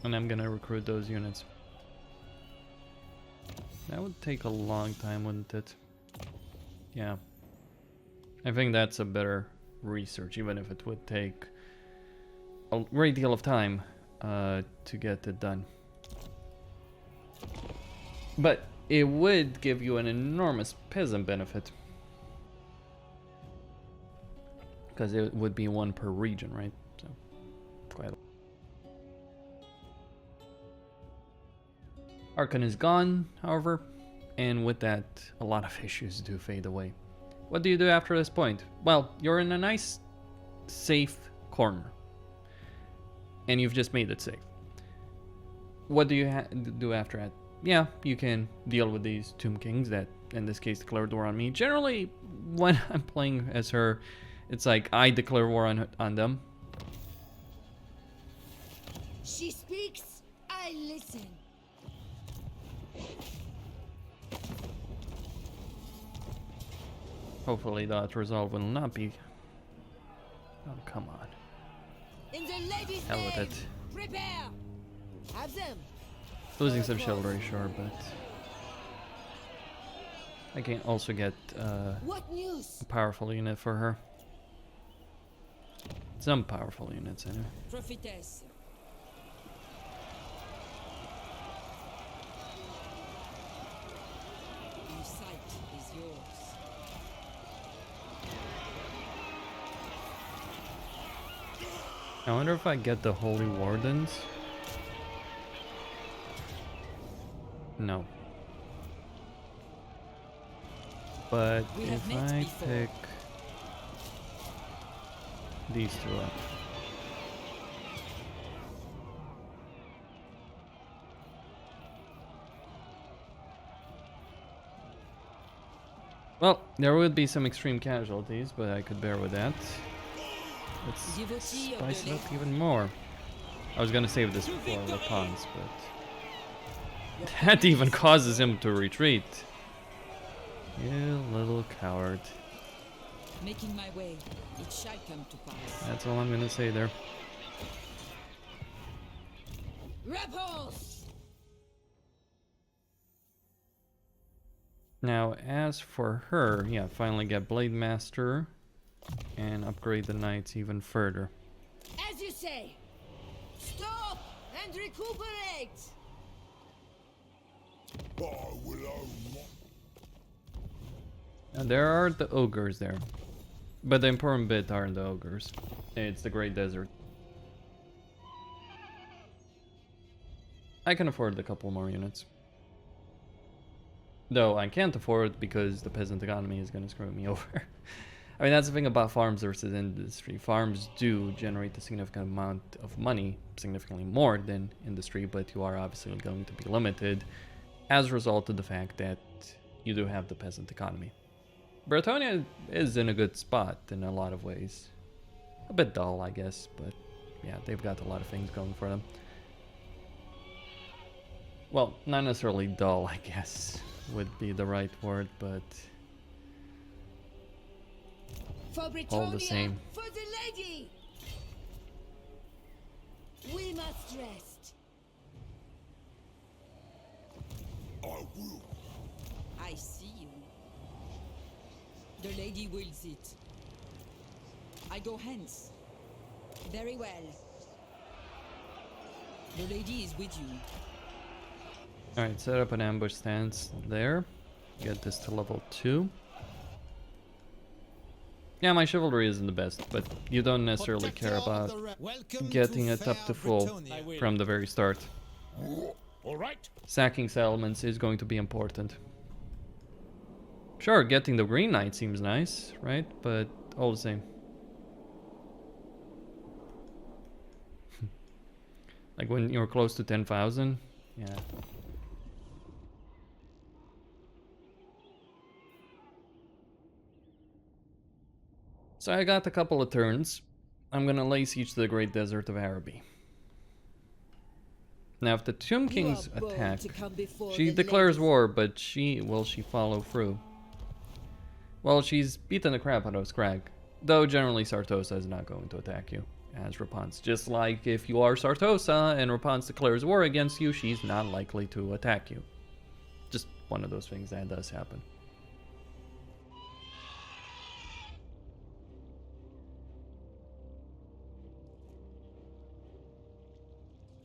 Speaker 1: And I'm gonna recruit those units. That would take a long time, wouldn't it? Yeah. I think that's a better research, even if it would take a great deal of time to get it done. But it would give you an enormous peasant benefit. Because it would be one per region, right? So, quite a lot. Archon is gone, however, and with that, a lot of issues do fade away. What do you do after this point? Well, you're in a nice, safe corner. And you've just made it safe. What do you do after that? Yeah, you can deal with these Tomb Kings that, in this case, declared war on me. Generally, when I'm playing as her, it's like I declare war on them.
Speaker 3: She speaks, I listen.
Speaker 1: Hopefully that resolve will not be... Oh, come on.
Speaker 3: In the lady's
Speaker 1: Hell with
Speaker 3: name,
Speaker 1: it.
Speaker 3: prepare. Have them.
Speaker 1: Losing some chivalry, sure, but... I can also get
Speaker 3: What news?
Speaker 1: a powerful unit for her. Some powerful units, anyway.
Speaker 4: Prophetess. Your sight is yours.
Speaker 1: I wonder if I get the Holy Wardens. No. But
Speaker 4: We have
Speaker 1: if
Speaker 4: met
Speaker 1: I
Speaker 4: before.
Speaker 1: pick these two up. Well, there would be some extreme casualties, but I could bear with that. Let's
Speaker 4: Devotee of
Speaker 1: spice
Speaker 4: the
Speaker 1: it up even more. I was gonna save this for Repanse, but that even causes him to retreat. You little coward.
Speaker 4: Making my way, it shall come to pass.
Speaker 1: That's all I'm gonna say there.
Speaker 3: Rebels!
Speaker 1: Now, as for her, yeah, finally get Blade Master and upgrade the knights even further.
Speaker 3: As you say. Stop and recuperate.
Speaker 5: I will own my...
Speaker 1: Now, there are the ogres there, but the important bit aren't the ogres. It's the Great Desert. I can afford a couple more units. Though I can't afford because the peasant economy is going to screw me over. I mean, that's the thing about farms versus industry. Farms do generate a significant amount of money, significantly more than industry, but you are obviously going to be limited as a result of the fact that you do have the peasant economy. Bretonia is in a good spot in a lot of ways. A bit dull, I guess, but yeah, they've got a lot of things going for them. Well, not necessarily dull, I guess would be the right word, but
Speaker 3: For
Speaker 1: all
Speaker 3: Bretonia,
Speaker 1: the same.
Speaker 3: for the lady. We must rest.
Speaker 5: I will.
Speaker 4: I see you. The lady wills it. I go hence. Very well. The lady is with you.
Speaker 1: Alright, set up an ambush stance there. Get this to level 2. Yeah, my chivalry isn't the best, but you don't necessarily care about getting it up to full from the very start.
Speaker 5: All right.
Speaker 1: Sacking settlements is going to be important. Sure, getting the Green Knight seems nice, right? But all the same. Like when you're close to 10,000, yeah. So I got a couple of turns. I'm gonna lay siege to the Great Desert of Araby. Now if the Tomb Kings
Speaker 3: You are bold
Speaker 1: attack,
Speaker 3: to come before
Speaker 1: she
Speaker 3: the
Speaker 1: declares
Speaker 3: ladies.
Speaker 1: war, but will she follow through? Well, she's beaten the crap out of Scrag. Though generally Sartosa is not going to attack you as Repanse. Just like if you are Sartosa and Repanse declares war against you, she's not likely to attack you. Just one of those things that does happen.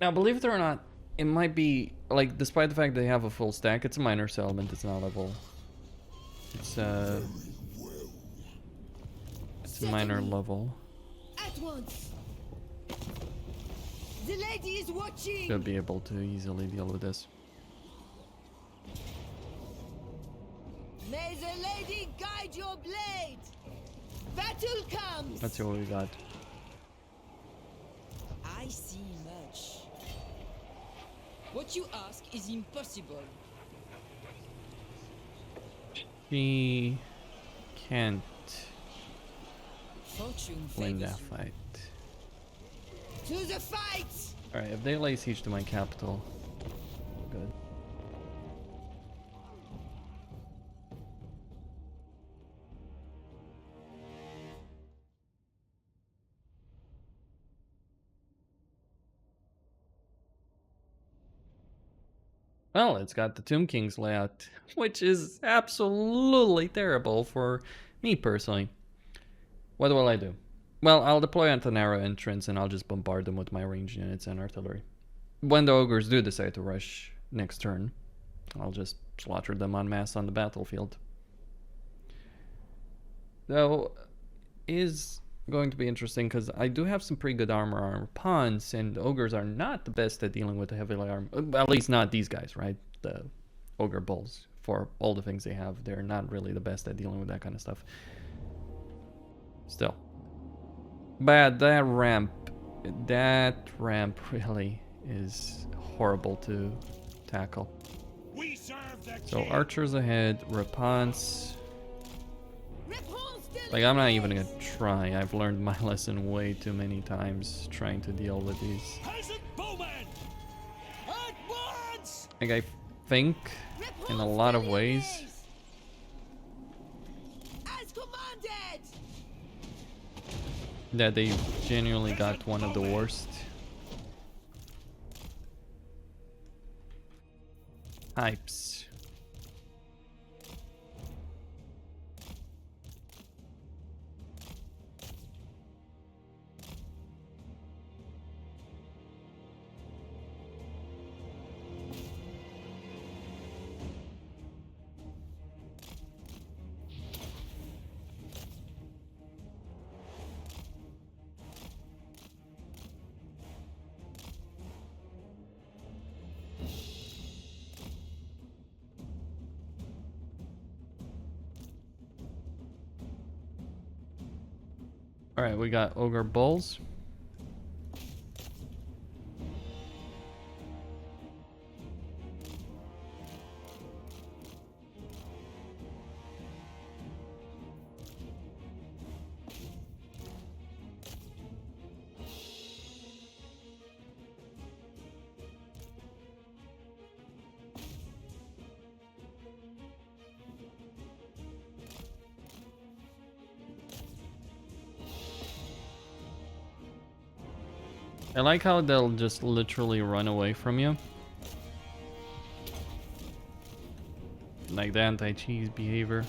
Speaker 1: Now, believe it or not, it might be, like, despite the fact they have a full stack, it's a minor settlement, it's not level. It's a minor level.
Speaker 3: At once. The lady is watching.
Speaker 1: Should be able to easily deal with this.
Speaker 3: May the lady guide your blade. Battle comes.
Speaker 1: Let's see what we got.
Speaker 4: I see much. What you ask is impossible.
Speaker 1: She can't
Speaker 4: Fortune
Speaker 1: win
Speaker 4: favors
Speaker 1: that
Speaker 4: you.
Speaker 1: fight.
Speaker 3: To the fight.
Speaker 1: Alright, if they lay siege to my capital, good. Well, it's got the Tomb King's layout, which is absolutely terrible for me personally. What will I do? Well, I'll deploy Antonara entrance and I'll just bombard them with my ranged units and artillery. When the ogres do decide to rush next turn, I'll just slaughter them en masse on the battlefield. Though, is going to be interesting because I do have some pretty good armor on Repanse, and ogres are not the best at dealing with the heavily armored. At least not these guys, right? The ogre bulls. For all the things they have, they're not really the best at dealing with that kind of stuff. Still. But that ramp really is horrible to tackle.
Speaker 5: We serve the
Speaker 1: So
Speaker 5: king.
Speaker 1: archers ahead, Repanse.
Speaker 3: Repanse de
Speaker 1: Like, I'm not even
Speaker 3: Lyonesse.
Speaker 1: gonna try. I've learned my lesson way too many times trying to deal with these.
Speaker 2: Peasant bowmen! At once!
Speaker 1: Like, I think in a lot of ways,
Speaker 3: As commanded.
Speaker 1: that they genuinely got one of the worst types. Alright, we got ogre bulls. I like how they'll just literally run away from you. Like the anti-cheese behavior.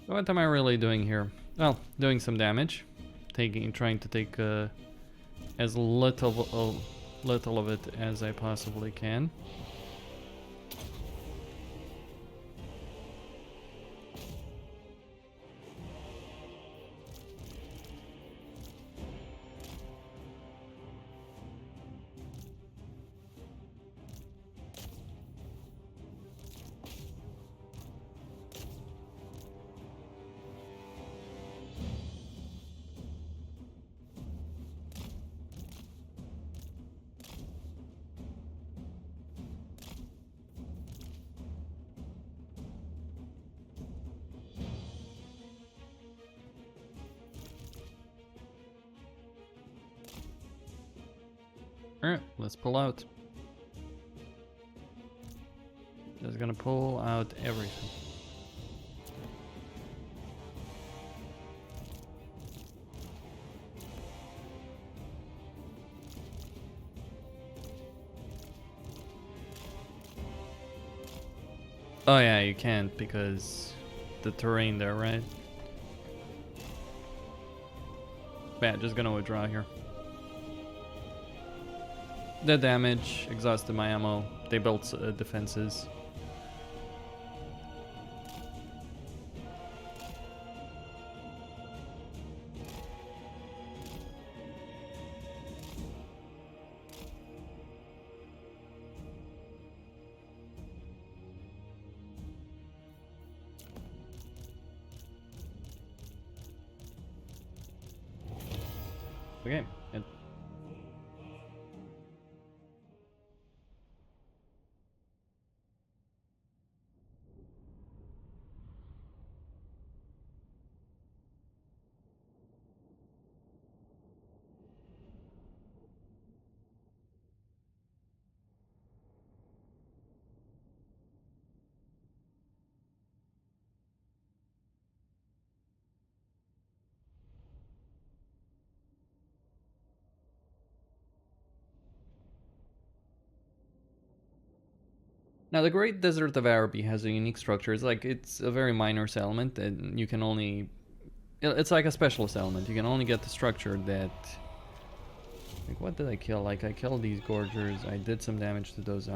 Speaker 1: What am I really doing here? Well, doing some damage, trying to take as little of it as I possibly can. Alright, let's pull out. Just gonna pull out everything. Oh yeah, you can't because the terrain there, right? Yeah, just gonna withdraw here. The damage, exhausted my ammo. They built defenses. Okay. Now, the Great Desert of Araby has a unique structure. It's a very minor settlement, and you can only... It's like a specialist element. You can only get the structure that... Like, what did I kill? Like, I killed these Gorgers. I did some damage to those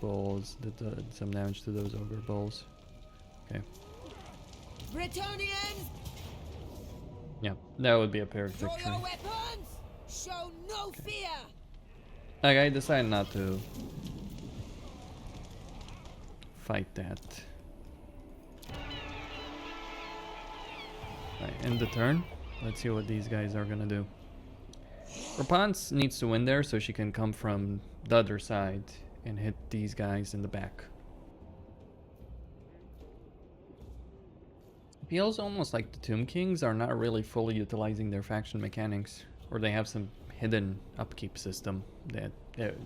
Speaker 1: bulls. Did some damage to those ogre bulls. Okay.
Speaker 3: Bretonians,
Speaker 1: Yeah, that would be a paired
Speaker 3: draw
Speaker 1: victory.
Speaker 3: your weapons. Show no fear.
Speaker 1: Like, I decided not to fight that. Right, end the turn. Let's see what these guys are gonna do. Repanse needs to win there so she can come from the other side and hit these guys in the back. It feels almost like the Tomb Kings are not really fully utilizing their faction mechanics, or they have some hidden upkeep system that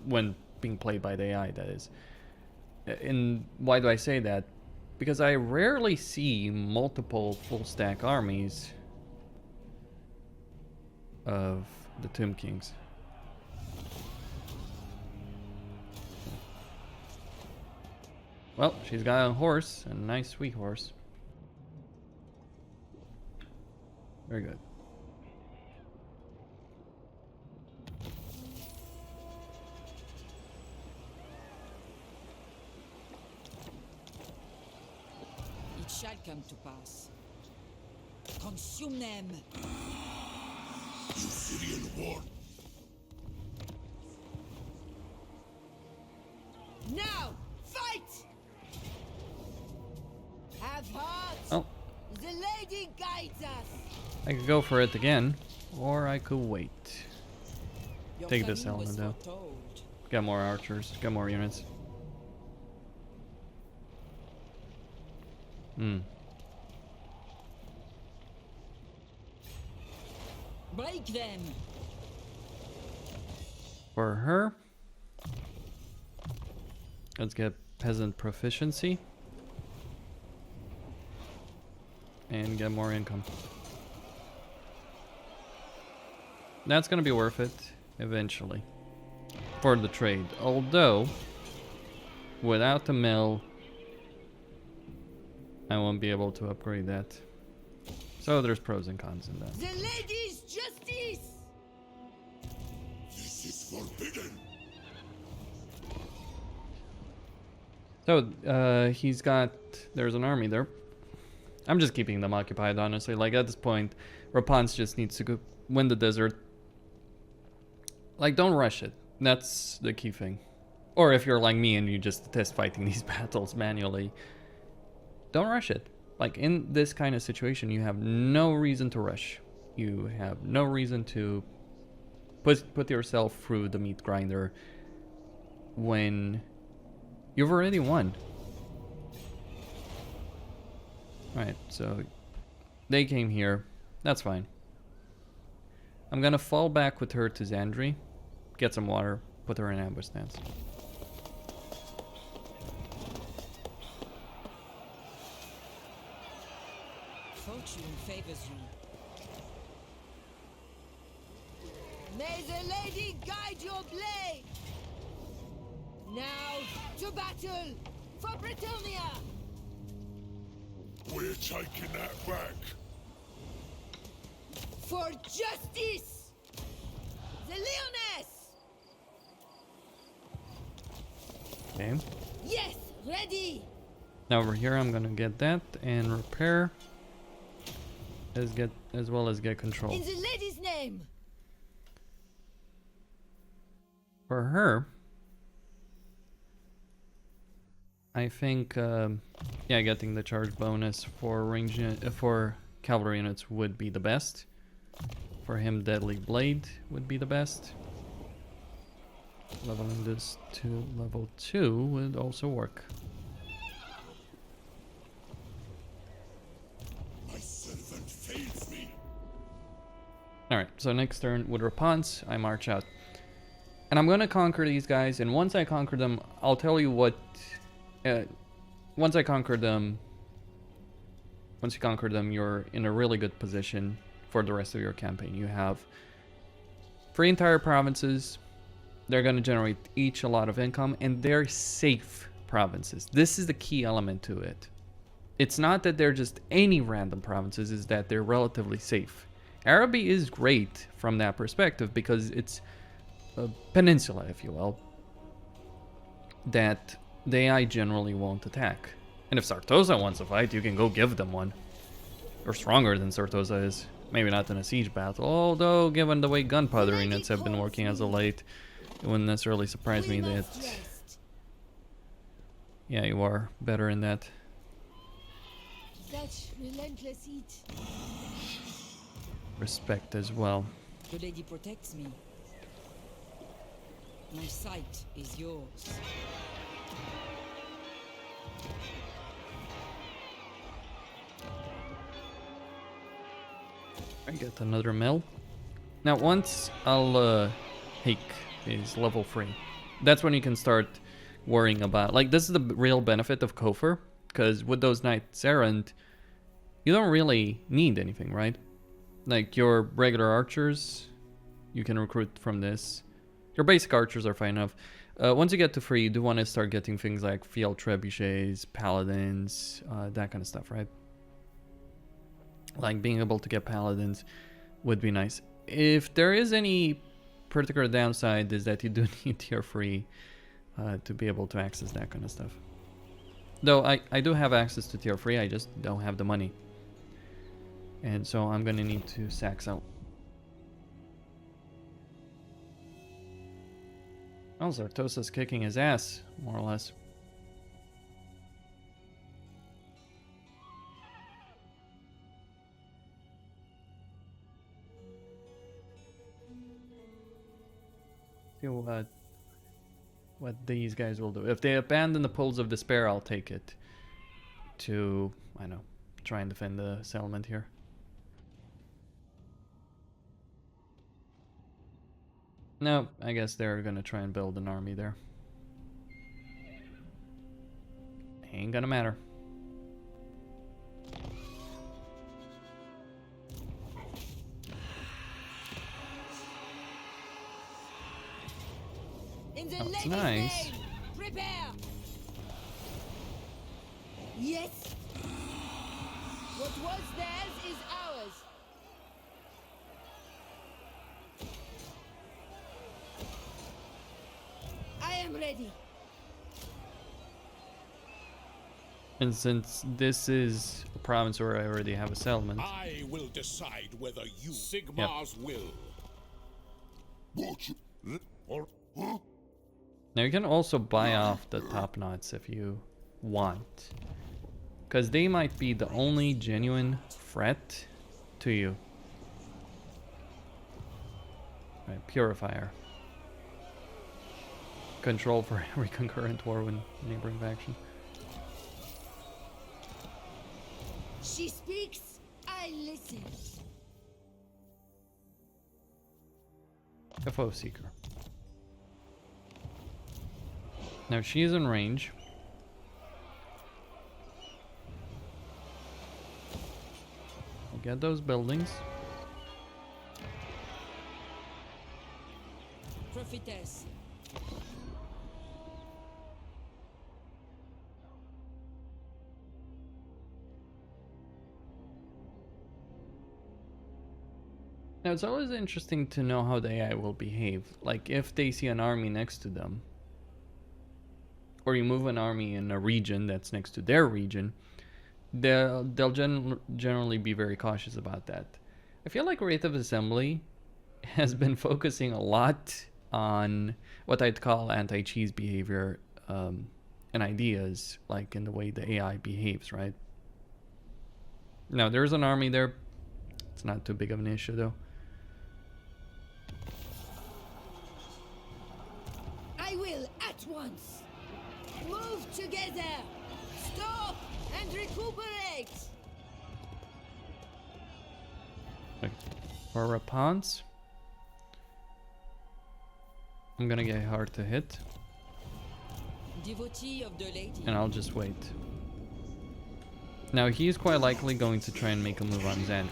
Speaker 1: when being played by the AI, that is. And why do I say that? Because I rarely see multiple full stack armies of the Tomb Kings. Well, she's got a horse, a nice sweet horse. Very good.
Speaker 4: It shall come to pass. Consume them.
Speaker 5: You Syrian war.
Speaker 3: Now, fight! Have heart.
Speaker 1: Oh,
Speaker 3: The lady guides us.
Speaker 1: I could go for it again, or I could wait.
Speaker 4: Your
Speaker 1: Take this
Speaker 4: famine was
Speaker 1: element though.
Speaker 4: foretold.
Speaker 1: Got more archers, got more units.
Speaker 4: Break them.
Speaker 1: For her, let's get peasant proficiency and get more income. That's gonna be worth it eventually for the trade, although without the mill I won't be able to upgrade that. So there's pros and cons in that.
Speaker 3: The lady's justice.
Speaker 5: This is forbidden.
Speaker 1: So he's got, there's an army there. I'm just keeping them occupied, honestly. Like at this point, Repanse just needs to go win the desert. Like, don't rush it. That's the key thing. Or if you're like me and you just test fighting these battles manually, don't rush it. Like in this kind of situation, you have no reason to rush. You have no reason to put yourself through the meat grinder when you've already won. Alright, so they came here. That's fine. I'm gonna fall back with her to Zandri, get some water, put her in ambush stance.
Speaker 4: Fortune favors you.
Speaker 3: May the lady guide your blade! Now, to battle! For Britannia!
Speaker 5: We're taking that back.
Speaker 3: For justice! The Lyonesse!
Speaker 1: Okay.
Speaker 3: Yes, ready!
Speaker 1: Now over here, I'm gonna get that and repair, as well as get control.
Speaker 3: In the lady's name!
Speaker 1: For her, I think, yeah, getting the charge bonus for range for cavalry units would be the best. For him, Deadly Blade would be the best. Leveling this to level 2 would also work.
Speaker 5: My servant fails me.
Speaker 1: Alright, so next turn with Repanse, I march out. And I'm gonna conquer these guys, and once I conquer them, I'll tell you what... once you conquer them, you're in a really good position for the rest of your campaign. You have 3 entire provinces. They're gonna generate each a lot of income, and they're safe provinces. This is the key element to it. It's not that they're just any random provinces, it's that they're relatively safe. Araby is great from that perspective because it's a peninsula, if you will, that the AI generally won't attack. And if Sartosa wants to fight, you can go give them one. Or stronger than Sartosa is. Maybe not in a siege battle, although given the way gunpowder units have been working as of late, it wouldn't necessarily surprise me that... Yeah, you are better in that.
Speaker 3: Such relentless heat.
Speaker 1: Respect as well.
Speaker 4: The lady protects me. My sight is yours.
Speaker 1: I get another mill. Now once Hake is level 3, that's when you can start worrying about, like, this is the real benefit of Kofor, because with those Knights Errant, you don't really need anything, right? Like your regular archers, you can recruit from this. Your basic archers are fine enough. Once you get to 3, you do want to start getting things like field trebuchets, paladins, that kind of stuff, right? Like being able to get paladins would be nice. If there is any particular downside, is that you do need tier 3 to be able to access that kind of stuff. Though I do have access to tier 3, I just don't have the money. And so I'm gonna need to sack out. Well, Zartosa's kicking his ass, more or less. See what these guys will do. If they abandon the pools of despair, I'll take it to, I don't know, try and defend the settlement here. No, I guess they're gonna try and build an army there. Ain't gonna matter.
Speaker 3: In the
Speaker 1: That's
Speaker 3: lady's
Speaker 1: nice.
Speaker 3: name, prepare! Yes! What was theirs is ours. I am ready.
Speaker 1: And since this is a province where I already have a settlement,
Speaker 2: I will decide whether you Sigmar's will.
Speaker 1: now you can also buy off the top knots if you want, because they might be the only genuine threat to you. Right, Purifier. Control for every concurrent war with neighboring faction.
Speaker 3: She speaks, I listen.
Speaker 1: A foe seeker. Now she is in range. We'll get those buildings.
Speaker 4: Prophetess.
Speaker 1: Now it's always interesting to know how the AI will behave. Like if they see an army next to them, or you move an army in a region that's next to their region, they'll generally be very cautious about that. I feel like Wraith of Assembly has been focusing a lot on what I'd call anti-cheese behavior and ideas, like in the way the AI behaves, right? Now there's an army there. It's not too big of an issue though.
Speaker 3: I will at once. Move together. Stop and recuperate.
Speaker 1: Okay. For Repanse, I'm gonna get hard to hit,
Speaker 4: Devotee of the lady.
Speaker 1: and I'll just wait. Now he's quite likely going to try and make a move on Xandri.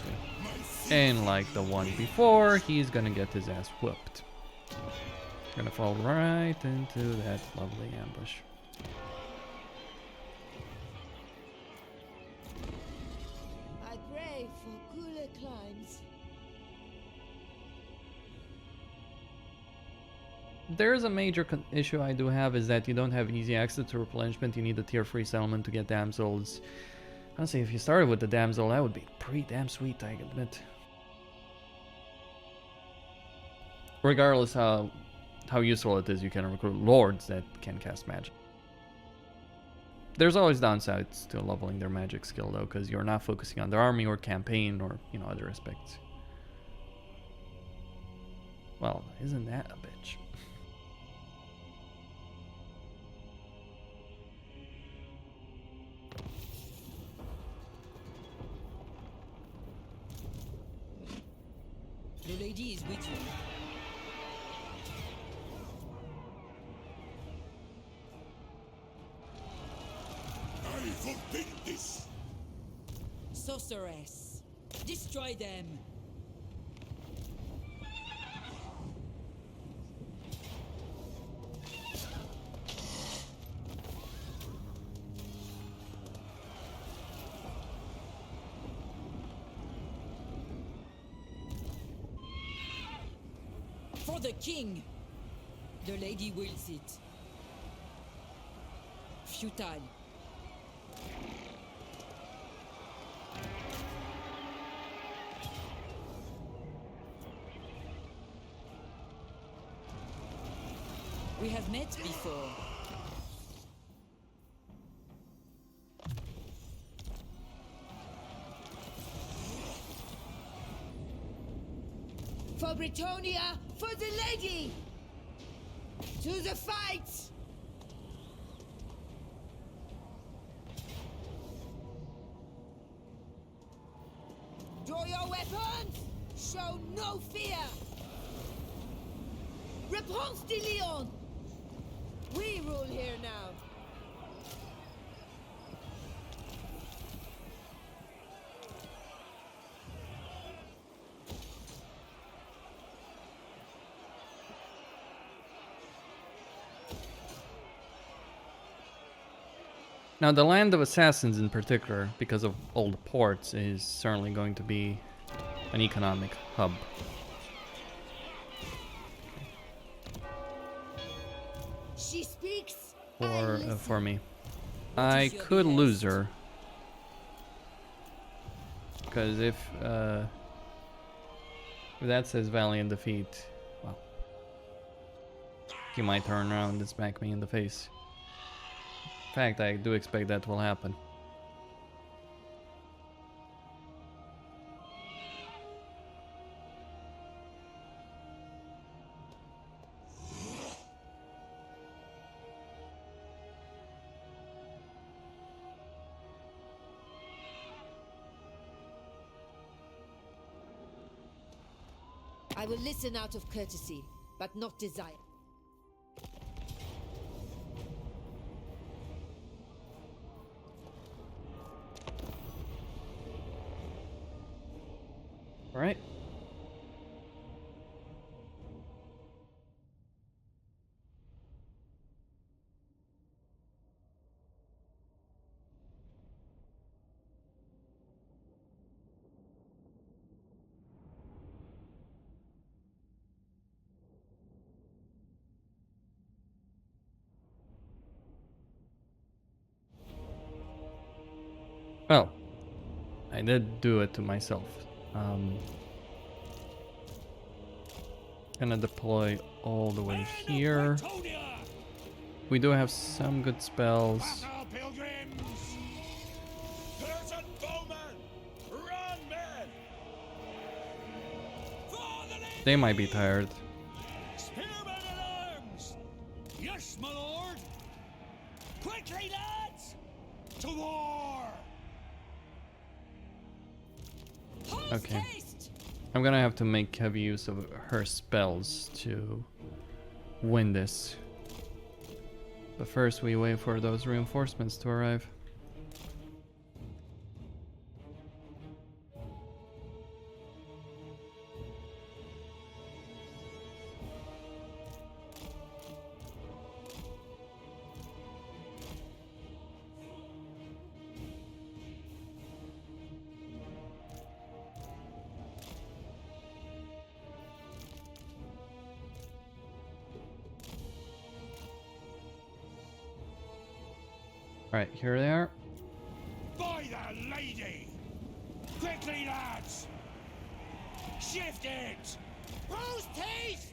Speaker 1: And like the one before, he's gonna get his ass whooped. Gonna fall right into that lovely ambush.
Speaker 3: I pray for cooler climes.
Speaker 1: There's a major issue I do have, is that you don't have easy access to replenishment. You need a tier 3 settlement to get damsels. Honestly, if you started with the damsel, that would be pretty damn sweet, I admit. Regardless how useful it is, you can recruit lords that can cast magic. There's always downsides to leveling their magic skill though, because you're not focusing on their army or campaign or, you know, other aspects. Well, isn't that a bitch?
Speaker 4: The lady is with you.
Speaker 5: I forbid this!
Speaker 4: Sorceress. Destroy them. For the king. The lady wills it. Futile. We have met before.
Speaker 3: For Britonia, for the lady! To the fight! Draw your weapons! Show no fear! Repanse de Lyonesse! We rule here now!
Speaker 1: Now the Land of Assassins in particular, because of old ports, is certainly going to be an economic hub.
Speaker 3: She speaks.
Speaker 1: For me. I could lose her. Because if that says Valiant Defeat, well, he might turn around and smack me in the face. In fact, I do expect that will happen.
Speaker 3: I will listen out of courtesy, but not desire.
Speaker 1: Right. Well, I did do it to myself. Gonna deploy all the way here. We do have some good spells.
Speaker 2: Battle pilgrims! Person bowmen! Run, men! For the lady!
Speaker 1: They might be tired.
Speaker 2: Spearmen at arms! Yes, my lord! Quickly, lads! To war!
Speaker 1: Okay. I'm gonna have to make heavy use of her spells to win this. But first we wait for those reinforcements to arrive. Alright, here they are.
Speaker 2: By the lady! Quickly, lads! Shift it! Post haste!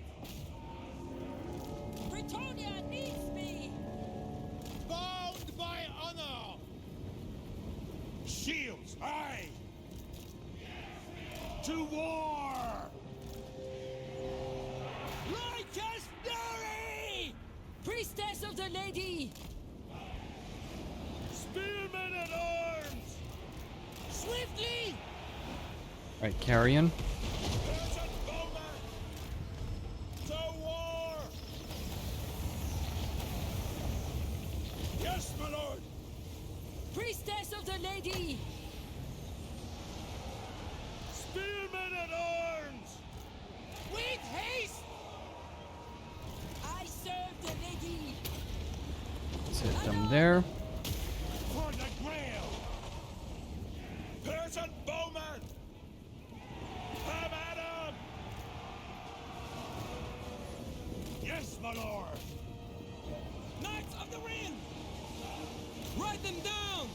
Speaker 4: Britonia needs me!
Speaker 2: Bound by honor! Shields, aye! To war!
Speaker 4: Righteous fury! Priestess of the Lady!
Speaker 2: Spearmen at arms! Swiftly!
Speaker 1: Alright, carrion.
Speaker 2: Person bowmen! To war! Yes, my lord!
Speaker 4: Priestess of the Lady!
Speaker 2: Spearmen at arms! With haste!
Speaker 4: I serve the Lady!
Speaker 1: Set them there.
Speaker 2: For the Grail! Person bowman! Come at him! Yes, my lord!
Speaker 4: Knights of the Ring! Write them down!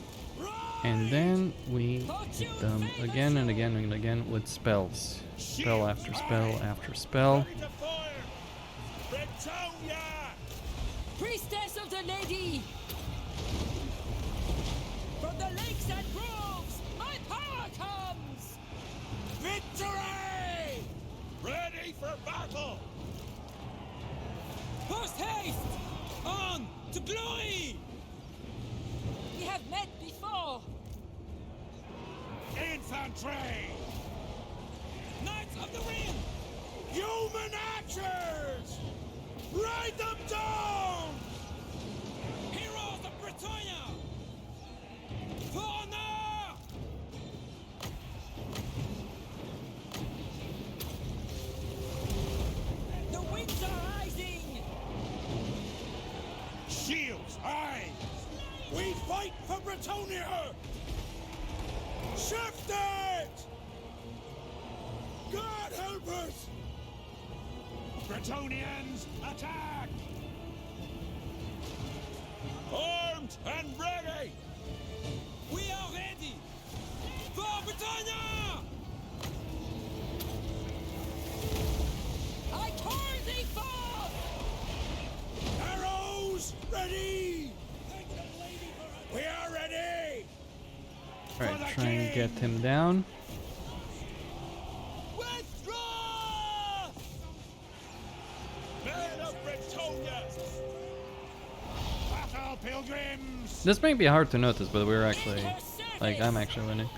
Speaker 1: And then we hit them again and again and again with spells. Spell after spell after spell.
Speaker 2: Ready to fire! Britonia!
Speaker 4: Priestess of the Lady! From the lakes and groves, my power comes!
Speaker 2: Victory! Ready for battle!
Speaker 4: Post haste! On to glory! We have met before!
Speaker 2: Infantry!
Speaker 4: Knights of the Ring!
Speaker 2: Human archers! Ride them down!
Speaker 4: Heroes of Britonia! For honor! The winds are rising!
Speaker 2: Shields, aye! We fight for Britonia! Shift it! God help us! Bretonians, attack! Armed and ready!
Speaker 4: We are ready! For Britannia! I call thee forth!
Speaker 2: Arrows ready! We are ready!
Speaker 1: Alright, try and get him down.
Speaker 2: Withdraw! Men of Britonia! Battle pilgrims!
Speaker 1: This may be hard to notice, but we're actually, like, I'm actually winning.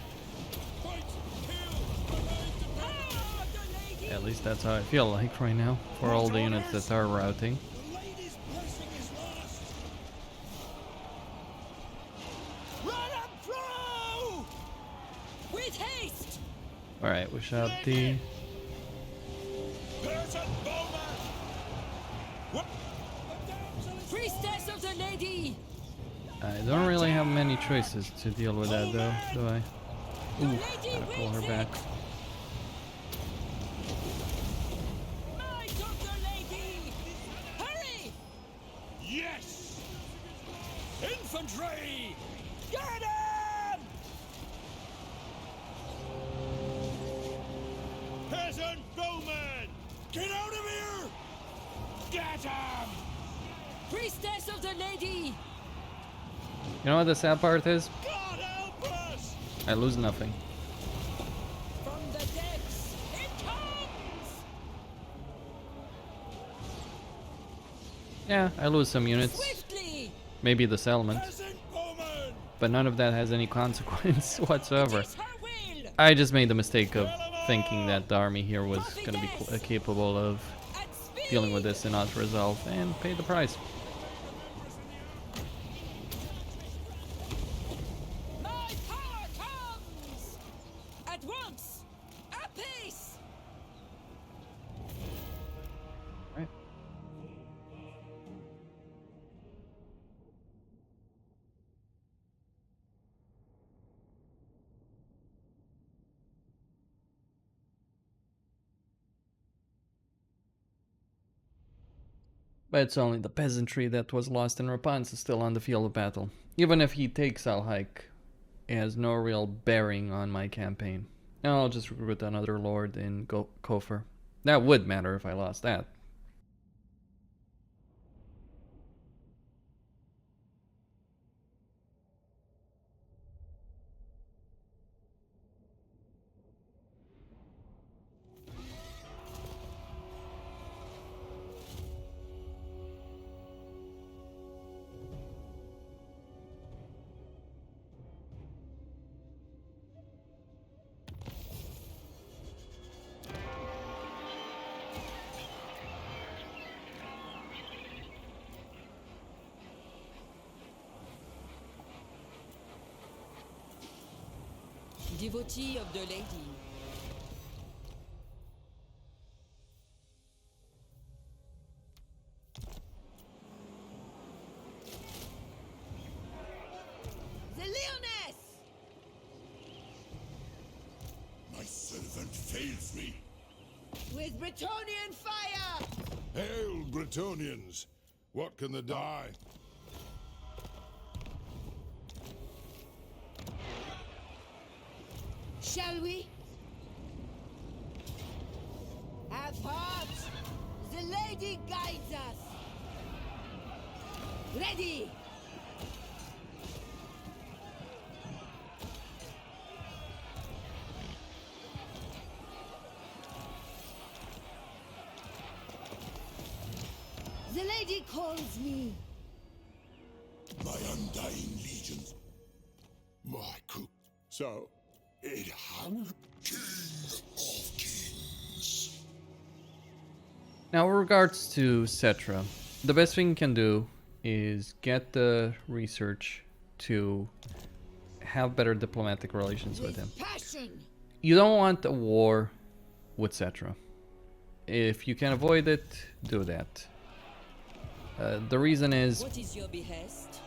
Speaker 1: Yeah, at least that's how I feel like right now, for all the units that are routing.
Speaker 2: The lady's blessing is lost! Run up through!
Speaker 4: With haste!
Speaker 1: Alright, we shot the...
Speaker 2: Peasant bowman! What?
Speaker 4: Priestess of the Lady!
Speaker 1: I don't really have many choices to deal with that though, do I? Ooh, gotta pull her back.
Speaker 4: Might of the Lady! Hurry!
Speaker 2: Yes! Infantry! Get him! Peasant bowman! Get out of here! Get him!
Speaker 4: Priestess of the Lady!
Speaker 1: You know what the sad part is?
Speaker 2: God help us!
Speaker 1: I lose nothing.
Speaker 4: From the depths, it comes!
Speaker 1: Yeah, I lose some units.
Speaker 4: Swiftly!
Speaker 1: Maybe the settlement.
Speaker 2: Peasant bowman!
Speaker 1: But none of that has any consequence whatsoever.
Speaker 4: It is her will!
Speaker 1: I just made the mistake of thinking that the army here was going to be capable of
Speaker 4: At speed!
Speaker 1: dealing with this and not resolve, and pay the price.
Speaker 4: My power comes! At once! Apace!
Speaker 1: Right. But it's only the peasantry that was lost in Repanse is still on the field of battle. Even if he takes Alhaik, it has no real bearing on my campaign. Now I'll just recruit another lord in Kofar. That would matter if I lost that.
Speaker 4: Devotee of the Lady.
Speaker 3: The Lyonesse!
Speaker 5: My servant fails me.
Speaker 3: With Bretonian fire!
Speaker 5: Hail, Bretonians! What can the die?
Speaker 3: Shall we? Have heart! The Lady guides us! Ready! The Lady calls me!
Speaker 5: My undying legions. My cook. So, it hung King of Kings.
Speaker 1: Now, with regards to Cetra, the best thing you can do is get the research to have better diplomatic relations with him.
Speaker 3: Passion!
Speaker 1: You don't want a war with Cetra. If you can avoid it, do that. The reason is
Speaker 4: What is your behest?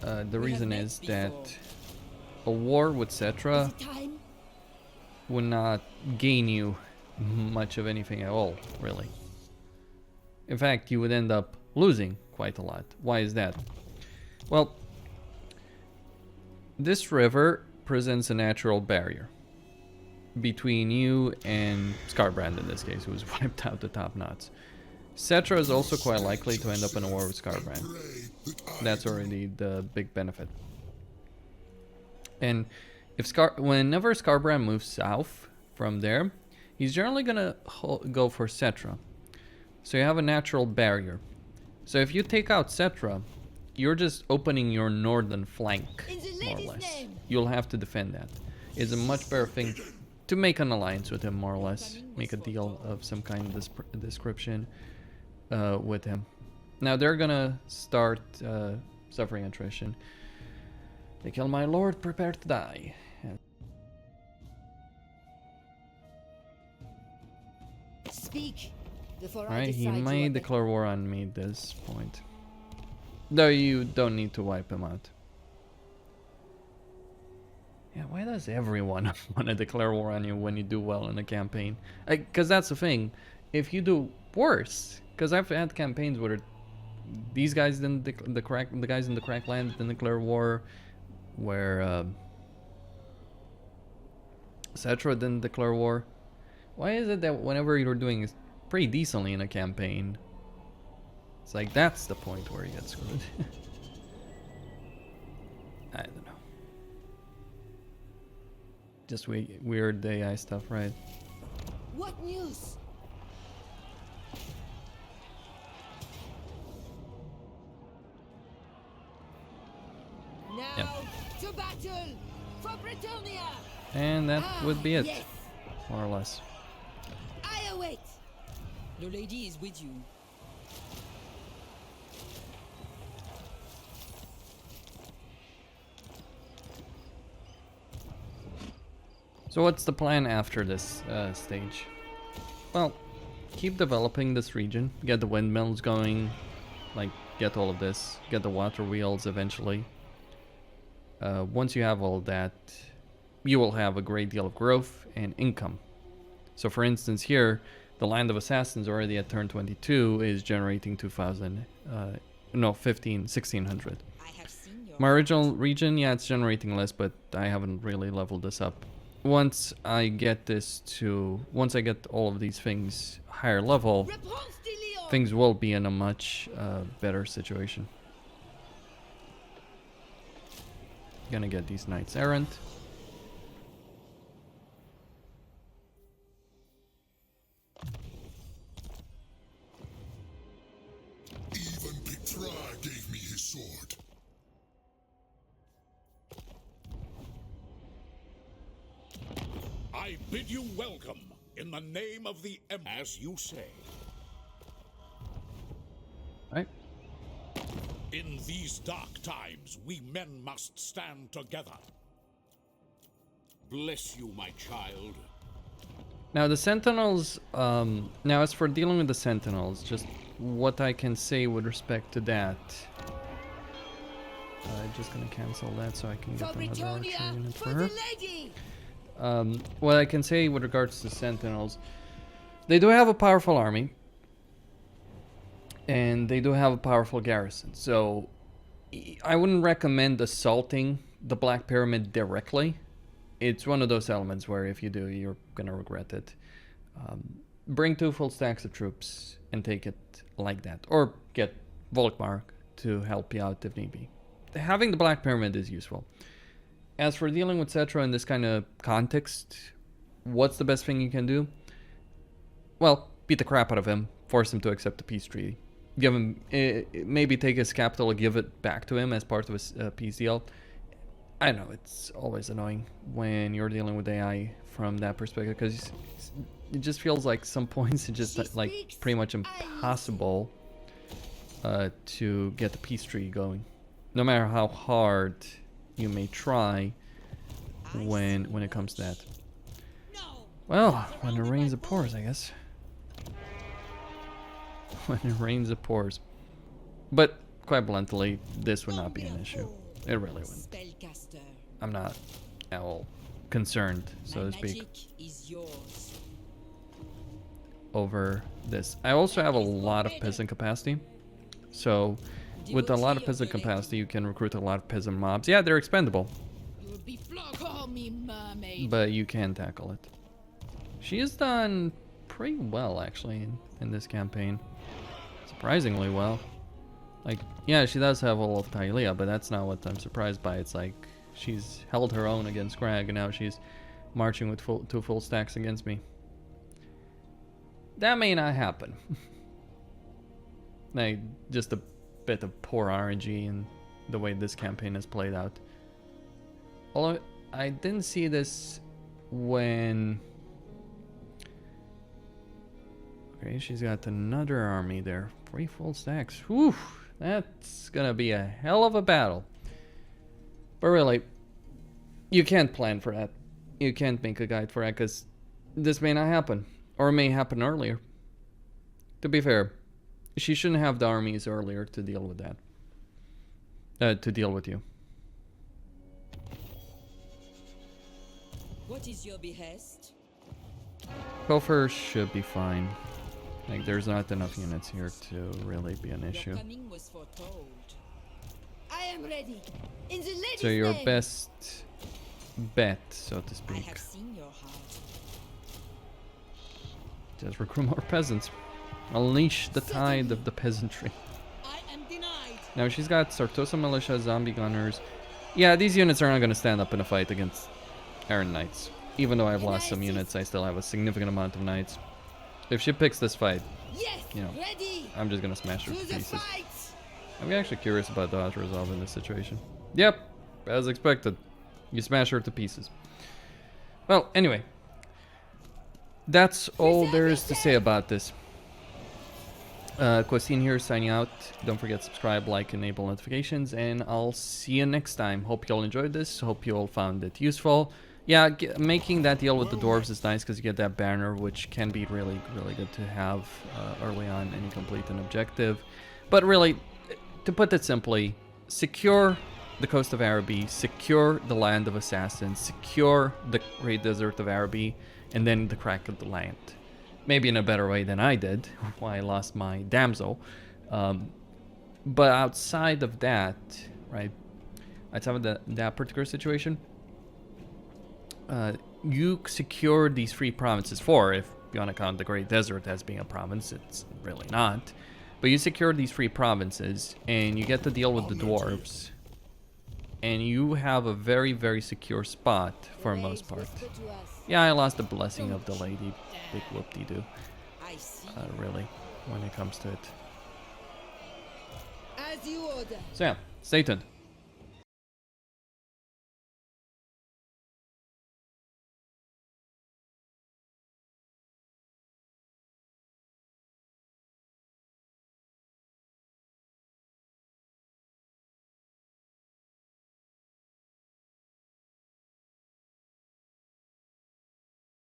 Speaker 1: the reason
Speaker 4: met
Speaker 1: is
Speaker 4: before.
Speaker 1: that a war with Cetra
Speaker 3: Is it time?
Speaker 1: would not gain you much of anything at all, really. In fact, you would end up losing quite a lot. Why is that? Well, this river presents a natural barrier between you and Skarbrand in this case, who's wiped out the top knots. Cetra is also quite likely to end up in a war with Skarbrand. That's already the big benefit. And if whenever Skarbrand moves south from there, he's generally gonna go for Cetra. So you have a natural barrier. So if you take out Cetra, you're just opening your northern flank,
Speaker 3: In the
Speaker 1: more or
Speaker 3: Lady's
Speaker 1: less.
Speaker 3: name.
Speaker 1: You'll have to defend that. It's a much better thing to make an alliance with him, more or less. Make a deal of some kind of description with him. Now they're gonna start suffering attrition. They kill my lord, prepare to die.
Speaker 3: speak before I
Speaker 1: Right, he
Speaker 3: decide you
Speaker 1: may
Speaker 3: are
Speaker 1: declare war on me at this point. Though you don't need to wipe him out. Yeah, why does everyone want to declare war on you when you do well in a campaign? Because that's the thing. If you do worse, because I've had campaigns where these guys didn't the guys in the crack land didn't declare war, where etc. didn't declare war. Why is it that whenever you're doing pretty decently in a campaign, it's like that's the point where you get screwed? I don't know. Just weird AI stuff, right?
Speaker 3: What news? Now to battle for Britonia!
Speaker 1: And that would be it,
Speaker 3: Yes,
Speaker 1: more or less.
Speaker 3: I await.
Speaker 4: The lady is with you.
Speaker 1: So what's the plan after this stage? Well, keep developing this region, get the windmills going, like get all of this, get the water wheels eventually. Once you have all that, you will have a great deal of growth and income. So for instance here, the Land of Assassins already at turn 22 is generating 1600.
Speaker 4: I have seen your
Speaker 1: My original region, yeah, it's generating less, but I haven't really leveled this up. Once I get all of these things higher level,
Speaker 3: Repanse de Lyonesse!
Speaker 1: things will be in a much better situation. Gonna get these knights errant.
Speaker 5: Even Petra gave me his sword.
Speaker 7: I bid you welcome in the name of the Emperor, as you say.
Speaker 1: Right?
Speaker 7: In these dark times, we men must stand together. Bless you, my child.
Speaker 1: Now the Sentinels, now as for dealing with the Sentinels, just what I can say with respect to that. I'm just gonna cancel that so I can
Speaker 3: For
Speaker 1: get another archer
Speaker 3: Britonia!
Speaker 1: unit
Speaker 3: For
Speaker 1: for
Speaker 3: the
Speaker 1: her.
Speaker 3: lady!
Speaker 1: What I can say with regards to Sentinels, they do have a powerful army. And they do have a powerful garrison. So I wouldn't recommend assaulting the Black Pyramid directly. It's one of those elements where if you do, you're going to regret it. Bring 2 full stacks of troops and take it like that. Or get Volkmar to help you out if need be. Having the Black Pyramid is useful. As for dealing with Cetra in this kind of context, what's the best thing you can do? Well, beat the crap out of him. Force him to accept the peace treaty. Give him, maybe take his capital and give it back to him as part of his peace deal. I know, it's always annoying when you're dealing with AI from that perspective, because it just feels like some points it's just like pretty much impossible to get the peace treaty going. No matter how hard you may try when it comes to that. Well, when it rains it pours, I guess. When it rains it pours. But quite bluntly, this would not be an issue. It really wouldn't.
Speaker 4: spellcaster.
Speaker 1: I'm not at all concerned, so
Speaker 4: My
Speaker 1: to speak,
Speaker 4: magic is yours.
Speaker 1: over this. I also have a lot of peasant capacity. So with a lot of peasant capacity, you can recruit a lot of peasant mobs. Yeah, they're expendable,
Speaker 3: You'll be flogged. Call me mermaid.
Speaker 1: but you can tackle it. She has done pretty well, actually, in this campaign. Surprisingly well. Like, yeah, she does have all of Tylea, but that's not what I'm surprised by. It's like, she's held her own against Crag, and now she's marching with 2 full stacks against me. That may not happen. Like, just a bit of poor RNG in the way this campaign has played out. Although, I didn't see this when... Okay, she's got another army there. 3 full stacks. Whew, that's gonna be a hell of a battle. But really, you can't plan for that. You can't make a guide for that, because this may not happen. Or it may happen earlier. To be fair, she shouldn't have the armies earlier to deal with that. To deal with you.
Speaker 4: What is your behest?
Speaker 1: Pilfer should be fine. Like, there's not enough units here to really be an issue.
Speaker 4: Your coming was foretold.
Speaker 3: I am ready. In the lady's
Speaker 1: So your
Speaker 3: name.
Speaker 1: best bet, so to
Speaker 4: I
Speaker 1: speak,
Speaker 4: have seen your heart.
Speaker 1: just recruit more peasants. Unleash the tide of the peasantry.
Speaker 3: I am denied.
Speaker 1: Now she's got Sartosa militia, zombie gunners. Yeah, these units are not going to stand up in a fight against Iron Knights. Even though I've lost some units, I still have a significant amount of knights. If she picks this fight,
Speaker 3: Yes,
Speaker 1: you know,
Speaker 3: ready.
Speaker 1: I'm just going to smash her
Speaker 3: To
Speaker 1: to
Speaker 3: the
Speaker 1: pieces.
Speaker 3: fight.
Speaker 1: I'm actually curious about how to resolve in this situation. Yep, as expected. You smash her to pieces. Well, anyway. That's all there is to say about this. Costin here signing out. Don't forget to subscribe, like, enable notifications, and I'll see you next time. Hope you all enjoyed this. Hope you all found it useful. Yeah, making that deal with the dwarves is nice because you get that banner, which can be really, really good to have early on and you complete an objective. But really, to put it simply, secure the coast of Araby, secure the land of assassins, secure the great desert of Araby, and then the crack of the land. Maybe in a better way than I did, why I lost my damsel. But outside of that, right, outside of that particular situation, you secure these free provinces for, if you want to count the Great Desert as being a province, it's really not. But you secure these free provinces, and you get to deal with the dwarves. And you have a very, very secure spot for the most part. Yeah, I lost the blessing of the lady. Big whoop-de-doo.
Speaker 4: I see.
Speaker 1: Really, when it comes to it.
Speaker 3: As you order.
Speaker 1: So yeah, stay tuned.